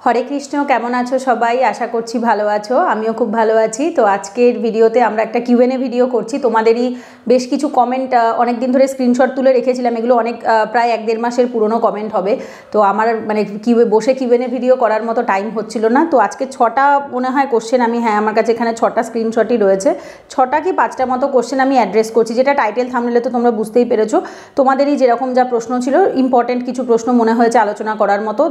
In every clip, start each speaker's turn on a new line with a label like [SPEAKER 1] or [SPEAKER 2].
[SPEAKER 1] হরে কৃষ্ণ। কেমন আছো সবাই? আশা করছি ভালো আছো, আমিও খুব ভালো আছি। তো আজকের ভিডিওতে আমরা একটা কিউএনএ ভিডিও করছি। তোমাদেরই বেশ কিছু কমেন্ট অনেক দিন ধরে স্ক্রিনশট তুলে রেখেছিলাম, এগুলো অনেক প্রায় 1-1.5 মাসের পুরনো কমেন্ট হবে। তো আমার মানে বসে কিউএনএ ভিডিও করার মতো টাইম হচ্ছিল না। তো আজকে 6টা মনে হয় কোশ্চেন আমি, হ্যাঁ আমার কাছে এখানে 6টা স্ক্রিনশটই রয়েছে, 6টা কি 5টা মতো কোশ্চেন আমি অ্যাড্রেস করছি, যেটা টাইটেল থাম্বনেলে তো তোমরা বুঝতেই পেরেছো। তোমাদেরই যেরকম যা প্রশ্ন ছিল, ইম্পর্টেন্ট কিছু প্রশ্ন মনে হয়েছে আলোচনা করার মতো,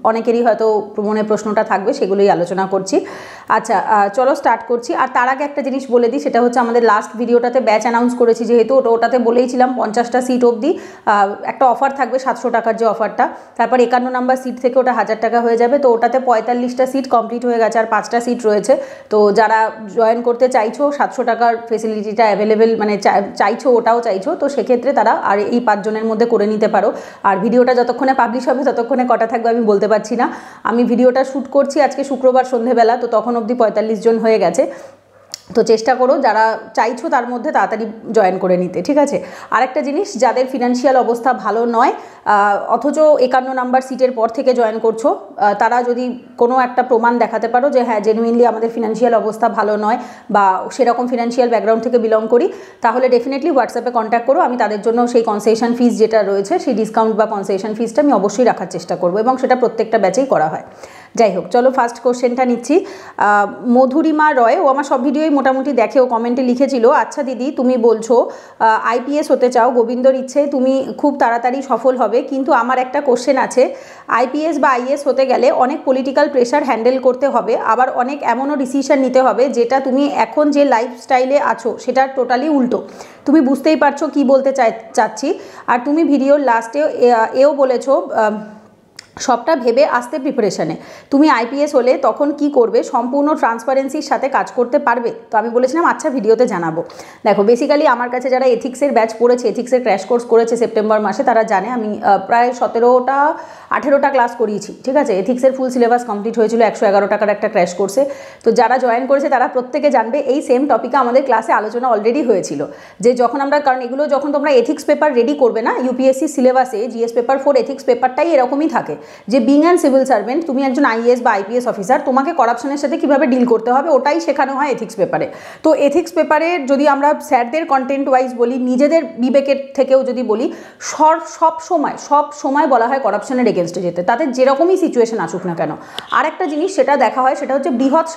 [SPEAKER 1] অনেকেরই হয়তো মনে প্রশ্নটা থাকবে, সেগুলোই আলোচনা করছি। আচ্ছা চলো স্টার্ট করছি। আর তার আগে একটা জিনিস বলে দিই, সেটা হচ্ছে আমাদের লাস্ট ভিডিওটাতে ব্যাচ অ্যানাউন্স করেছি, যেহেতু ওটাতে বলেইছিলাম 50টা সিট অবধি একটা অফার থাকবে, 700 টাকার যে অফারটা, তারপর 51 নাম্বার সিট থেকে ওটা 1000 টাকা হয়ে যাবে। তো ওটাতে 45টা সিট কমপ্লিট হয়ে গেছে, আর 5টা সিট রয়েছে। তো যারা জয়েন করতে চাইছো, 700 টাকার ফেসিলিটিটা অ্যাভেলেবেল মানে চাইছো, ওটাও চাইছো, তো সেক্ষেত্রে তারা আর এই 5 জনের মধ্যে করে নিতে পারো। আর ভিডিওটা যতক্ষণে পাবলিশ হবে ততক্ষণে কটা থাকবে আমি বলতে পারছি না। আমি ভিডিওটা শ্যুট করছি আজকে শুক্রবার সন্ধেবেলা, তো তখন অবধি 45 জন হয়ে গেছে। তো চেষ্টা করো যারা চাইছো তার মধ্যে তাড়াতাড়ি জয়েন করে নিতে, ঠিক আছে? আরেকটা জিনিস, যাদের ফিনান্সিয়াল অবস্থা ভালো নয় অথচ 51 নাম্বার সিটের পর থেকে জয়েন করছো, তারা যদি কোনো একটা প্রমাণ দেখাতে পারো যে হ্যাঁ জেনুইনলি আমাদের ফিনান্সিয়াল অবস্থা ভালো নয় বা সেরকম ফিনান্সিয়াল ব্যাকগ্রাউন্ড থেকে বিলং করি, তাহলে ডেফিনেটলি হোয়াটসঅ্যাপে কন্ট্যাক্ট করো। আমি তাদের জন্য সেই কনসেশন ফিস যেটা রয়েছে, সেই ডিসকাউন্ট বা কনসেশন ফিসটা আমি অবশ্যই রাখার চেষ্টা করবো, এবং সেটা প্রত্যেকটা ব্যাচেই করা হয়। যাই হোক, চলো ফার্স্ট কোশ্চেনটা নিচ্ছি। মধুরিমা রয়, ও আমার সব ভিডিওই মোটামুটি দেখে, ও কমেন্টে লিখেছিল, আচ্ছা দিদি তুমি বলছো আইপিএস হতে চাও, গোবিন্দর ইচ্ছে তুমি খুব তাড়াতাড়ি সফল হবে, কিন্তু আমার একটা কোশ্চেন আছে, আইপিএস বা আইএস হতে গেলে অনেক পলিটিক্যাল প্রেশার হ্যান্ডেল করতে হবে, আবার অনেক এমনও ডিসিশন নিতে হবে যেটা তুমি এখন যে লাইফস্টাইলে আছো সেটা টোটালি উল্টো। তুমি বুঝতেই পারছো কি বলতে চাচ্ছি। আর তুমি ভিডিওর লাস্টে এও বলেছো সবটা ভেবে আসতে প্রিপারেশনে, তুমি আইপিএস হলে তখন কি করবে, সম্পূর্ণ ট্রান্সপারেন্সির সাথে কাজ করতে পারবে? তো আমি বলেছিলাম আচ্ছা ভিডিওতে জানাবো। দেখো বেসিক্যালি আমার কাছে যারা এথিক্সের ব্যাচ পড়েছে, এথিক্সের ক্র্যাশ কোর্স করেছে সেপ্টেম্বর মাসে, তারা জানে আমি প্রায় 17টা-18টা ক্লাস করিয়েছি, ঠিক আছে? এথিক্সের ফুল সিলেবাস কমপ্লিট হয়েছিল 111 টাকার একটা ক্র্যাশ কোর্সে। তো যারা জয়েন করেছে তারা প্রত্যেকে জানবে এই সেম টপিকে আমাদের ক্লাসে আলোচনা অলরেডি হয়েছিল, যে যখন আমরা, কারণ এগুলো যখন তোমরা এথিক্স পেপার রেডি করবে না, ইউপিএসসি সিলেবাসে জিএস পেপার 4 এথিক্স পেপারটাই এরকমই থাকে, যে বিং অ্যান্ড সিভিল সার্ভেন্ট, তুমি একজন আইএএস বা আইপিএস অফিসার, তোমাকে করাপশনের সাথে কীভাবে ডিল করতে হবে ওটাই শেখানো হয় এথিক্স পেপারে। তো এথিক্স পেপারে যদি আমরা স্যারদের কন্টেন্ট ওয়াইজ বলি, নিজেদের বিবেকের থেকেও যদি বলি, সব সময় বলা হয় করাপশনের এগেনস্টে যেতে, তাদের যেরকমই সিচুয়েশন আসুক না কেন। আর একটা জিনিস সেটা দেখা হয়, সেটা হচ্ছে বৃহৎ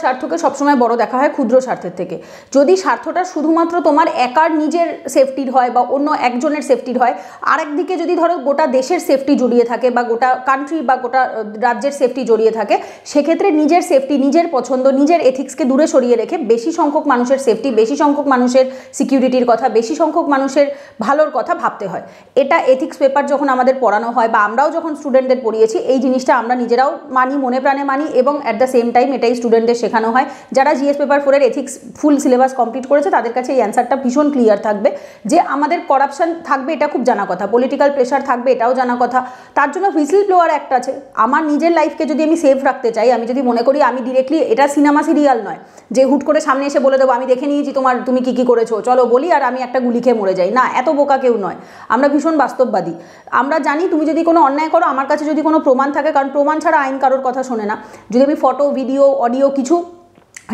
[SPEAKER 1] স্বার্থকে সবসময় বড় দেখা হয় ক্ষুদ্র স্বার্থের থেকে। যদি স্বার্থটা শুধুমাত্র তোমার একার নিজের সেফটির হয় বা অন্য একজনের সেফটির হয়, আর একদিকে যদি ধরো গোটা দেশের সেফটি জড়িয়ে থাকে বা গোটা কান্ট্রি বা গোটা রাজ্যের সেফটি জড়িয়ে থাকে, সেক্ষেত্রে নিজের সেফটি, নিজের পছন্দ, নিজের এথিক্সকে দূরে সরিয়ে রেখে বেশি সংখ্যক মানুষের সেফটি, বেশি সংখ্যক মানুষের সিকিউরিটির কথা, বেশি সংখ্যক মানুষের ভালোর কথা ভাবতে হয়। এটা এথিক্স পেপার যখন আমাদের পড়ানো হয় বা আমরাও যখন স্টুডেন্টদের পড়িয়েছি, এই জিনিসটা আমরা নিজেরাও মানি, মনে প্রাণে মানি, এবং অ্যাট দ্য সেম টাইম এটাই স্টুডেন্টদের শেখানো হয়। যারা জিএস পেপার 4-এর এথিক্স ফুল সিলেবাস কমপ্লিট করেছে তাদের কাছে এই অ্যান্সারটা ভীষণ ক্লিয়ার থাকবে, যে আমাদের করাপশন থাকবে, এটা খুব জানা কথা, পলিটিক্যাল প্রেশার থাকবে, এটাও জানা কথা। তার জন্য হুইসেল ব্লোয়ার অ্যাক্ট আছে। আমার নিজের লাইফকে যদি আমি সেফ রাখতে চাই, আমি যদি মনে করি আমি ডিরেক্টলি, এটা সিনেমা সিরিয়াল নয় যে হুট করে সামনে এসে বলে দেবো আমি দেখে নিয়েছি তুমি কি করেছো, চলো বলি, আর আমি একটা গুলি খেয়ে মরে যাই, না, এত বোকা কেউ নয়। আমরা ভীষণ বাস্তববাদী। আমরা জানি তুমি যদি কোনো অন্যায় করো, আমার কাছে যদি কোনো প্রমাণ থাকে, কারণ প্রমাণ ছাড়া আইন কারোর কথা শোনে না, যদি আমি ফটো, ভিডিও, অডিও কিছু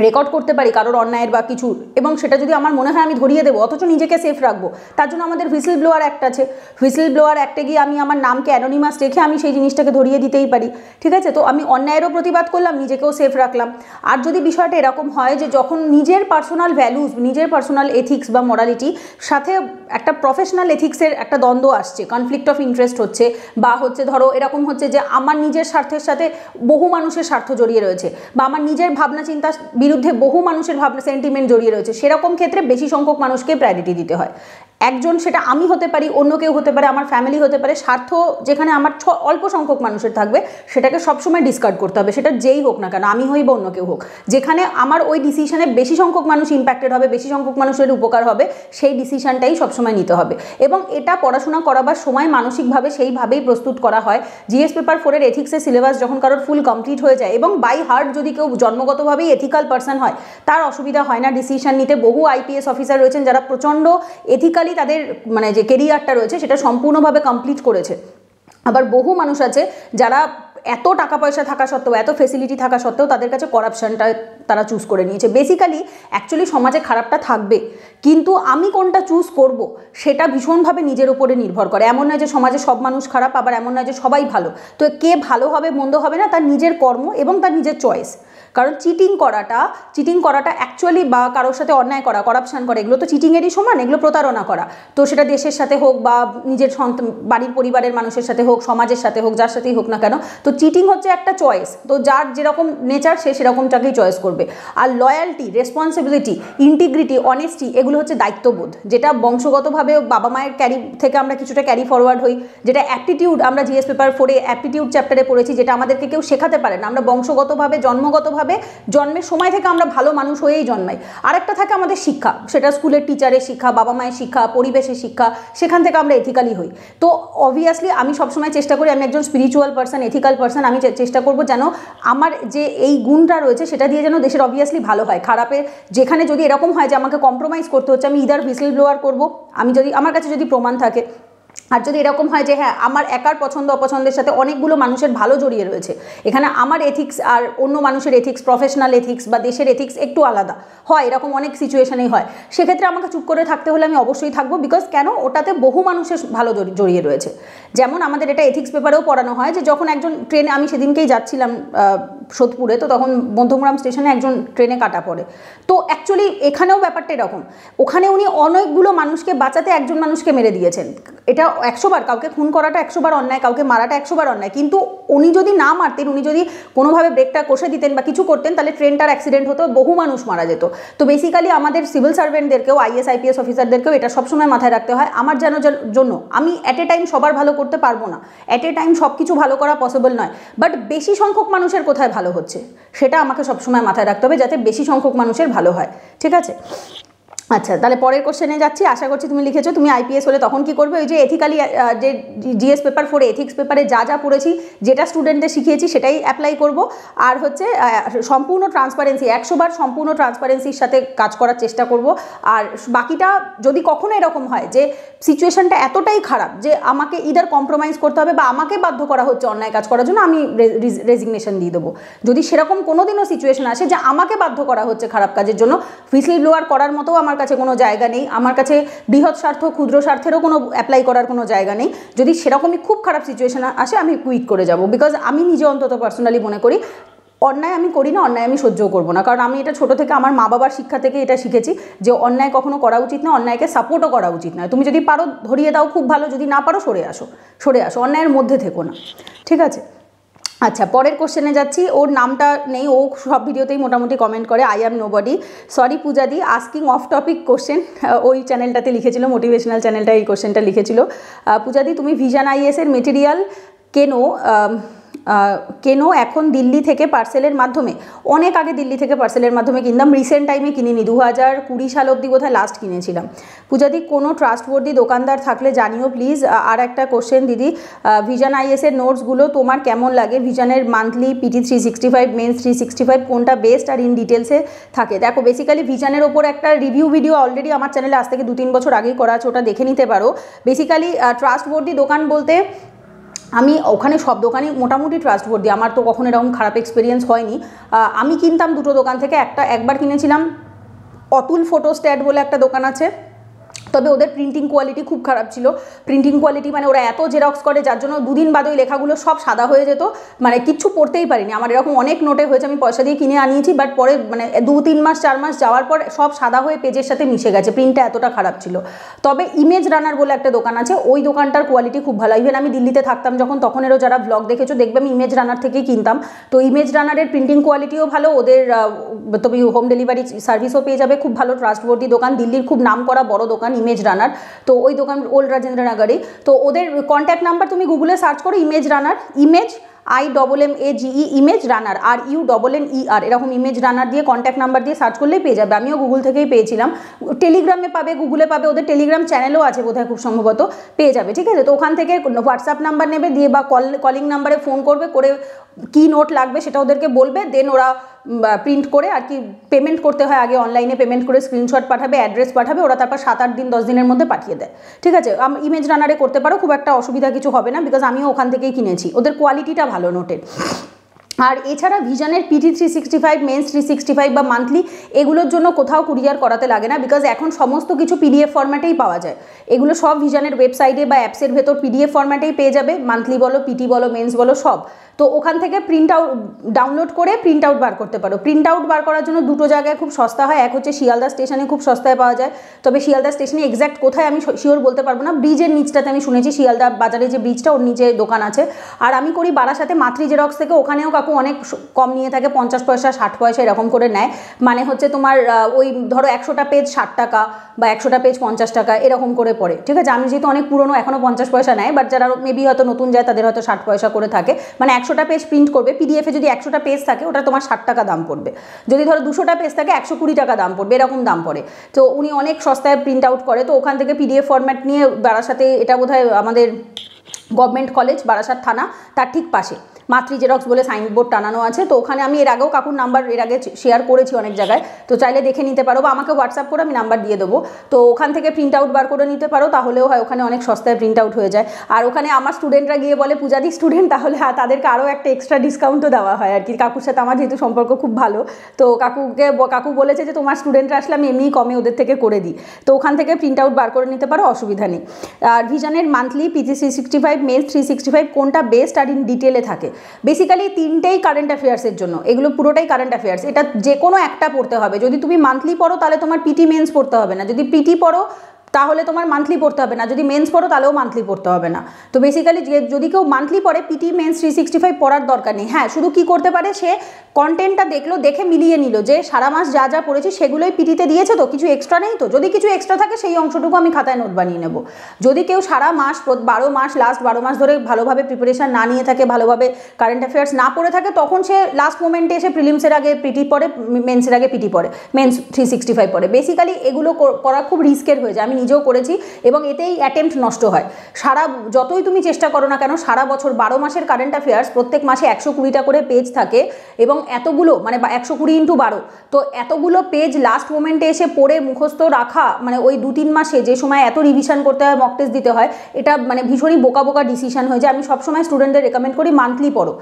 [SPEAKER 1] রেকর্ড করতে পারি কারোর অন্যায়ের বা কিছু, এবং সেটা যদি আমার মনে হয় আমি ধরিয়ে দেবো, অথচ নিজেকে সেফ রাখবো, তার জন্য আমাদের হুইসেল ব্লোয়ার অ্যাক্ট আছে। হুইসেল ব্লোয়ার অ্যাক্টে গিয়ে আমি আমার নামকে অ্যানোনিমাস রেখে আমি সেই জিনিসটাকে ধরিয়ে দিতেই পারি, ঠিক আছে? তো আমি অন্যায়েরও প্রতিবাদ করলাম, নিজেকেও সেফ রাখলাম। আর যদি বিষয়টা এরকম হয় যে যখন নিজের পার্সোনাল ভ্যালুজ, নিজের পার্সোনাল এথিক্স বা মরালিটি সাথে একটা প্রফেশনাল এথিক্সের একটা দ্বন্দ্ব আসছে, কনফ্লিক্ট অফ ইন্টারেস্ট হচ্ছে, বা হচ্ছে ধরো এরকম হচ্ছে যে আমার নিজের স্বার্থের সাথে বহু মানুষের স্বার্থ জড়িয়ে রয়েছে, বা আমার নিজের ভাবনা চিন্তা বিরুদ্ধে বহু মানুষের ভাবনা সেন্টিমেন্ট জড়িয়ে রয়েছে, সেরকম ক্ষেত্রে বেশি সংখ্যক মানুষকে প্রায়োরিটি দিতে হয়। একজন, সেটা আমি হতে পারি, অন্য কেউ হতে পারে, আমার ফ্যামিলি হতে পারে, স্বার্থ যেখানে আমার অল্প সংখ্যক মানুষের থাকবে সেটাকে সবসময় ডিসকার্ড করতে হবে, সেটা যেই হোক না কেন, আমি হই বা অন্য কেউ হোক। যেখানে আমার ওই ডিসিশনে বেশি সংখ্যক মানুষ ইম্প্যাক্টেড হবে, বেশি সংখ্যক মানুষের উপকার হবে, সেই ডিসিশনটাই সবসময় নিতে হবে। এবং এটা পড়াশোনা করাবার সময় মানসিকভাবে সেইভাবেই প্রস্তুত করা হয়। জিএস পেপার 4-এর এথিক্সের সিলেবাস যখন কারোর ফুল কমপ্লিট হয়ে যায়, এবং বাই হার্ট যদি কেউ জন্মগতভাবেই এথিক্যাল পার্সন হয়, তার অসুবিধা হয় না ডিসিশন নিতে। বহু আইপিএস অফিসার রয়েছেন যারা প্রচণ্ড এথিক্যালি তাদের মানে যে কেরিয়ারটা রয়েছে সেটা সম্পূর্ণভাবে কমপ্লিট করেছে। আবার বহু মানুষ আছে যারা এত টাকা পয়সা থাকা সত্ত্বেও, এত ফেসিলিটি থাকা সত্ত্বেও তাদের কাছে করাপশনটা তারা চুজ করে নিয়েছে। বেসিক্যালি অ্যাকচুয়ালি সমাজে খারাপটা থাকবে, কিন্তু আমি কোনটা চুজ করব সেটা ভীষণভাবে নিজের উপরে নির্ভর করে। এমন নয় যে সমাজে সব মানুষ খারাপ, আবার এমন নয় যে সবাই ভালো। তো কে ভালো হবে মন্দ হবে না, তার নিজের কর্ম এবং তার নিজের চয়েস। কারণ চিটিং করাটা অ্যাকচুয়ালি, বা কারোর সাথে অন্যায় করা, করাপশন করা, এগুলো তো চিটিংয়েরই সমান, এগুলো প্রতারণা করা। তো সেটা দেশের সাথে হোক বা নিজের বাড়ির পরিবারের মানুষের সাথে হোক, সমাজের সাথে হোক, যার সাথেই হোক না কেন, তো চিটিং হচ্ছে একটা চয়েস। তো যার যেরকম নেচার সে সেরকমটাকেই চয়েস করবে। আর লয়্যালটি, রেসপন্সিবিলিটি, ইন্টিগ্রিটি, অনেস্টি, এগুলো হচ্ছে দায়িত্ববোধ, যেটা বংশগতভাবে বাবা মায়ের ক্যারি থেকে আমরা কিছুটা ক্যারি ফরওয়ার্ড হই। যেটা অ্যাপটিটিউড, আমরা জিএস পেপার 4-এ অ্যাপটিটিউড চ্যাপ্টারে পড়েছি, যেটা আমাদেরকে কেউ শেখাতে পারে না। আমরা বংশগতভাবে, জন্মগতভাবে জন্মের সময় থেকে আমরা ভালো মানুষ হয়েই জন্মাই। আরেকটা থাকে আমাদের শিক্ষা, সেটা স্কুলের টিচারের শিক্ষা, বাবা মায়ের শিক্ষা, পরিবেশের শিক্ষা, সেখান থেকে আমরা এথিক্যালি হই। তো অবভিয়াসলি আমি সবসময় চেষ্টা করি, আমি একজন স্পিরিচুয়াল পার্সন, এথিক্যাল পার্সন, আমি চেষ্টা করব যেন আমার যে এই গুণটা রয়েছে সেটা দিয়ে যেন দেশের অবভিয়াসলি ভালো হয়। খারাপের যেখানে যদি এরকম হয় যে আমাকে কম্প্রোমাইজ করতে হচ্ছে, আমি ইদার হুইসেল ব্লোয়ার করবো, আমি যদি আমার কাছে যদি প্রমাণ থাকে। আর যদি এরকম হয় যে হ্যাঁ আমার একার পছন্দ অপছন্দের সাথে অনেকগুলো মানুষের ভালো জড়িয়ে রয়েছে, এখানে আমার এথিক্স আর অন্য মানুষের এথিক্স, প্রফেশনাল এথিক্স বা দেশের এথিক্স একটু আলাদা হয়, এরকম অনেক সিচুয়েশনেই হয়, সেক্ষেত্রে আমাকে চুপ করে থাকতে হলে আমি অবশ্যই থাকবো। বিকজ কেন, ওটাতে বহু মানুষের ভালো জড়িয়ে রয়েছে। যেমন আমাদের এটা এথিক্স পেপারেও পড়ানো হয় যে যখন একজন ট্রেনে, আমি সেদিনকেই যাচ্ছিলাম সোদপুরে, তো তখন মধ্যমগ্রাম স্টেশনে একজন ট্রেনে কাটা পড়ে। তো অ্যাকচুয়ালি এখানেও ব্যাপারটা এরকম, ওখানে উনি অনেকগুলো মানুষকে বাঁচাতে একজন মানুষকে মেরে দিয়েছেন। এটা 100 বার, কাউকে খুন করাটা 100 বার অন্যায়, কাউকে মারাটা 100 বার অন্যায়, কিন্তু উনি যদি না মারতেন, উনি যদি কোনোভাবে ব্রেকটা কষে দিতেন বা কিছু করতেন, তাহলে ট্রেনটার অ্যাক্সিডেন্ট হতো, বহু মানুষ মারা যেত। তো বেসিক্যালি আমাদের সিভিল সার্ভেন্টদেরকেও, আইএস আইপিএস অফিসারদেরকেও এটা সবসময় মাথায় রাখতে হয়, আমার জন্য আমি অ্যাট এ টাইম সবার ভালো করতে পারবো না, অ্যাট এ টাইম সব কিছু ভালো করা পসিবল নয়, বাট বেশি সংখ্যক মানুষের কোথায় ভালো হচ্ছে সেটা আমাকে সবসময় মাথায় রাখতে হবে, যাতে বেশি সংখ্যক মানুষের ভালো হয়। ঠিক আছে, আচ্ছা তাহলে পরের কোশ্চেনে যাচ্ছি। আশা করছি তুমি লিখেছো তুমি আইপিএস হলে তখন কি করবে। ওই যে এথিক্যালি, যে জিএস পেপার 4-এ এথিক্স পেপারে যা যা পড়েছি, যেটা স্টুডেন্টদের শিখিয়েছি সেটাই অ্যাপ্লাই করব। আর হচ্ছে সম্পূর্ণ ট্রান্সপারেন্সি, 100 বার সম্পূর্ণ ট্রান্সপারেন্সির সাথে কাজ করার চেষ্টা করব। আর বাকিটা যদি কখনো এরকম হয় যে সিচুয়েশনটা এতটাই খারাপ যে আমাকে ইদার কম্প্রোমাইজ করতে হবে বা আমাকে বাধ্য করা হচ্ছে অন্যায় কাজ করার জন্য, আমি রেজিগনেশন দিয়ে দেবো। যদি সেরকম কোনোদিনও সিচুয়েশন আসে যে আমাকে বাধ্য করা হচ্ছে খারাপ কাজের জন্য, হুইসেল ব্লোয়ার করার মতো আমার কাছে কোনো জায়গা নেই, আমার কাছে বৃহৎ স্বার্থ ক্ষুদ্র স্বার্থেরও কোনো অ্যাপ্লাই করার কোনো জায়গা নেই। যদি সেরকমই খুব খারাপ সিচুয়েশন আসে, আমি কুইট করে যাব। বিকজ আমি নিজে অন্তত পার্সোনালি মনে করি অন্যায় আমি করি না, অন্যায় আমি সহ্যও করবো না। কারণ আমি এটা ছোটো থেকে আমার মা বাবার শিক্ষা থেকে এটা শিখেছি যে অন্যায় কখনো করা উচিত না, অন্যায়কে সাপোর্টও করা উচিত নয়। তুমি যদি পারো ধরিয়ে দাও, খুব ভালো, যদি না পারো সরে আসো, অন্যায়ের মধ্যে থেকো না। ঠিক আছে, আচ্ছা পরের কোশ্চেনে যাচ্ছি। ওর নামটা নেই, ও সব ভিডিওতেই মোটামুটি কমেন্ট করে, আই অ্যাম নোবডি, সরি পূজাদি আস্কিং অফ টপিক কোশ্চেন। ওই চ্যানেলটাতে লিখেছিল, মোটিভেশনাল চ্যানেলটা এই কোশ্চেনটা লিখেছিল। পূজাদি তুমি ভিশন আইএসের মেটেরিয়াল কেন এখন দিল্লি থেকে পার্সেলের মাধ্যমে? অনেক আগে দিল্লি থেকে পার্সেলের মাধ্যমে কিনতাম, রিসেন্ট টাইমে কিনিনি, 2020 সাল অবধি বোধহয় লাস্ট কিনেছিলাম। পূজাদি কোনো ট্রাস্টওয়ার্দি দোকানদার থাকলে জানিও প্লিজ। আর একটা কোশ্চেন দিদি, ভিশন আইএসের নোটসগুলো তোমার কেমন লাগে? ভিশনের মান্থলি, পিটি 365, মেন্স 365 কোনটা বেস্ট আর ইন ডিটেলসে থাকে? দেখো বেসিক্যালি ভিশনের ওপর একটা রিভিউ ভিডিও অলরেডি আমার চ্যানেলে আজ থেকে 2-3 বছর আগেই করা আছে, ওটা দেখে নিতে পারো। বেসিক্যালি ট্রাস্টওয়ার্দি দোকান বলতে আমি ওখানে সব দোকানই মোটামুটি ট্রাস্টওয়ার্দি, আমার তো কখনো এরকম খারাপ এক্সপিরিয়েন্স হয়নি। আমি কিনতাম দুটো দোকান থেকে, একবার কিনেছিলাম অতুল ফটো স্ট্যাট বলে একটা দোকান আছে, তবে ওদের প্রিন্টিং কোয়ালিটি খুব খারাপ ছিল। প্রিন্টিং কোয়ালিটি মানে ওরা এত জেরক্স করে, যার জন্য দুদিন বাদে ওই লেখাগুলো সব সাদা হয়ে যেত, মানে কিচ্ছু পড়তেই পারিনি। আমার এরকম অনেক নোটে হয়েছে, আমি পয়সা দিয়ে কিনে আনিয়েছি, বাট পরে মানে 2-3 মাস 4 মাস যাওয়ার পর সব সাদা হয়ে পেজের সাথে মিশে গেছে, প্রিন্টটা এতটা খারাপ ছিল। তবে ইমেজ রানার বলে একটা দোকান আছে, ওই দোকানটার কোয়ালিটি খুব ভালো। ইভেন আমি দিল্লিতে থাকতাম যখন, তখনেরও যারা ব্লগ দেখেছো দেখবে আমি ইমেজ রানার থেকেই কিনতাম। তো ইমেজ রানারের প্রিন্টিং কোয়ালিটিও ভালো, ওদের তুমি হোম ডেলিভারি সার্ভিসও পেয়ে যাবে, খুব ভালো ট্রাস্টওয়ার্দি দোকান, দিল্লির খুব নাম করা বড় দোকান ইমেজ রানার। তো ওই দোকান ওল্ড রাজেন্দ্রনগরে, তো ওদের কন্ট্যাক্ট নাম্বার তুমি গুগলে সার্চ করো ইমেজ রানার, ইমেজ IMMAGE ইমেজ রানার, RUNNER এরকম ইমেজ রানার দিয়ে কন্ট্যাক্ট নাম্বার দিয়ে সার্চ করলেই পেয়ে যাবে। আমিও গুগল থেকেই পেয়েছিলাম, টেলিগ্রামে পাবে, গুগলে পাবে, ওদের টেলিগ্রাম চ্যানেলও আছে বোধহয় খুব সম্ভবত, পেয়ে যাবে। ঠিক আছে, তো ওখান থেকে হোয়াটসঅ্যাপ নাম্বার নেবে দিয়ে বা কলিং নাম্বারে ফোন করবে, করে কি নোট লাগবে সেটা ওদেরকে বলবে, দেন ওরা প্রিন্ট করে আর কি পেমেন্ট করতে হয় আগে, অনলাইনে পেমেন্ট করে স্ক্রিনশট পাঠাবে, অ্যাড্রেস পাঠাবে, ওরা তারপর 7-8 দিন 10 দিনের মধ্যে পাঠিয়ে দেয়। ঠিক আছে, ইমেজ রানারে করতে পারো, খুব একটা অসুবিধা কিছু হবে না, বিকজ আমিও ওখান থেকেই কিনেছি, ওদের কোয়ালিটিটা ভালো নোটের। আর এছাড়া ভিশনের PT365, মেন্স 365 বা মান্থলি এগুলোর জন্য কোথাও কুরিয়ার করাতে লাগে না, বিকজ এখন সমস্ত কিছু PDF ফরম্যাটেই পাওয়া যায়। এগুলো সব ভিশনের ওয়েবসাইটে বা অ্যাপসের ভেতর PDF ফরম্যাটেই পেয়ে যাবে, মান্থলি বলো, PT বলো, মেন্স বলো, সব। তো ওখান থেকে প্রিন্ট আউট ডাউনলোড করে প্রিন্ট আউট বার করতে পারো। প্রিন্ট আউট বার করার জন্য দুটো জায়গায় খুব সস্তা হয়, এক হচ্ছে শিয়ালদা স্টেশনে খুব সস্তায় পাওয়া যায়, তবে শিয়ালদা স্টেশনে এক্স্যাক্ট কোথায় আমি শিওর বলতে পারবো না, ব্রিজের নিচটাতে আমি শুনেছি, শিয়ালদা বাজারে যে ব্রিজটা ওর নিচে দোকান আছে। আর আমি করি বারাসাতে মাতৃ জেরক্স থেকে, ওখানেও কাকু অনেক কম নিয়ে থাকে, 50 পয়সা 60 পয়সা এরকম করে নেয়, মানে হচ্ছে তোমার ওই ধরো 100টা পেজ 60 টাকা বা 100টা পেজ 50 টাকা এরকম করে পড়ে। ঠিক আছে, আমি যেহেতু অনেক পুরনো এখনও 50 পয়সা নেয়, বাট যারা মেবি হয়তো নতুন যায় তাদের হয়তো 60 পয়সা করে থাকে, মানে 100টা পেজ প্রিন্ট করবে, পিডিএফে যদি 100টা পেজ থাকে ওটা তোমার 60 টাকা দাম পড়বে, যদি ধরো 200টা পেজ থাকে 120 টাকা দাম পড়বে, এরকম দাম পড়ে। তো উনি অনেক সস্তায় প্রিন্ট আউট করে, তো ওখান থেকে PDF ফরম্যাট নিয়ে বারাসাতে, এটা বোধহয় আমাদের গভর্নমেন্ট কলেজ বারাসাত থানা তার ঠিক পাশে মাতৃ জেরক্স বলে সাইনবোর্ড টানানো আছে। তো ওখানে আমি এর আগেও কাকুর নাম্বার এর আগে শেয়ার করেছি অনেক জায়গায়, তো চাইলে দেখে নিতে পারো বা আমাকে হোয়াটসঅ্যাপ করে আমি নাম্বার দিয়ে দেবো, তো ওখান থেকে প্রিন্ট আউট বার করে নিতে পারো, তাহলেও হয় ওখানে অনেক সস্তায় প্রিন্ট আউট হয়ে যায়। আর ওখানে আমার স্টুডেন্টরা গিয়ে বলে পূজাদি স্টুডেন্ট, তাহলে তাদেরকে আরও একটা এক্সট্রা ডিসকাউন্টও দেওয়া হয় আর কি। কাকুর সাথে আমার যেহেতু সম্পর্ক খুব ভালো, তো কাকু বলেছে যে তোমার স্টুডেন্টরা আসলে আমি এমনিই কমে ওদের থেকে করে দিই, তো ওখান থেকে প্রিন্ট আউট বার করে নিতে পারো, অসুবিধা নেই। আর ভিশনের মান্থলি, PT365, মেন্স 365 কোনটা বেস্ট আর ইন ডিটেলে থাকে, বেসিক্যালি তিনটেই কারেন্ট অ্যাফেয়ার্সের জন্য, এগুলো পুরোটাই কারেন্ট অ্যাফেয়ার্স, এটা যে কোনো একটা পড়তে হবে। যদি তুমি মান্থলি পড়ো তাহলে তোমার PT মেন্স পড়তে হবে না, যদি PT পড়ো তাহলে তোমার মান্থলি পড়তে হবে না, যদি মেন্স পড়ো তাহলেও মান্থলি পড়তে হবে না। তো বেসিক্যালি যদি কেউ মান্থলি পড়ে PT মেন্স 365 পড়ার দরকার নেই। হ্যাঁ, শুধু কি করতে পারে, সে কন্টেন্টটা দেখলো, দেখে মিলিয়ে নিল যে সারা মাস যা যা পড়েছি সেগুলোই PTতে দিয়েছে, তো কিছু এক্সট্রা নেই, তো যদি কিছু এক্সট্রা থাকে সেই অংশটুকু আমি খাতায় নোট বানিয়ে নেব। যদি কেউ সারা মাস 12 মাস লাস্ট 12 মাস ধরে ভালোভাবে প্রিপারেশান না নিয়ে থাকে, ভালোভাবে কারেন্ট অ্যাফেয়ার্স না পড়ে থাকে, তখন সে লাস্ট মোমেন্টে এসে প্রিলিমসের আগে PT পড়ে, মেন্সের আগে PT পড়ে, মেন্স 365 পড়ে। বেসিক্যালি এগুলো করা খুব রিস্কের হয়ে যায়, আমি নিজেও করেছি, এবং এতেই অ্যাটেম্প্ট নষ্ট হয়। যতই তুমি চেষ্টা করো না কেন, সারা বছর 12 মাসের কারেন্ট অ্যাফেয়ার্স প্রত্যেক মাসে 120টা করে পেজ থাকে, এবং এতগুলো মানে 120 × 12, তো এতগুলো পেজ লাস্ট মোমেন্টে এসে পড়ে মুখস্থ রাখা, মানে ওই 2-3 মাসে যে সময় এত রিভিশন করতে হয়, মক টেস্ট দিতে হয়, এটা মানে ভীষণই বোকা বোকা ডিসিশন হয়ে যায়। আমি সবসময় স্টুডেন্টদের রেকমেন্ড করি মান্থলি পড়ো।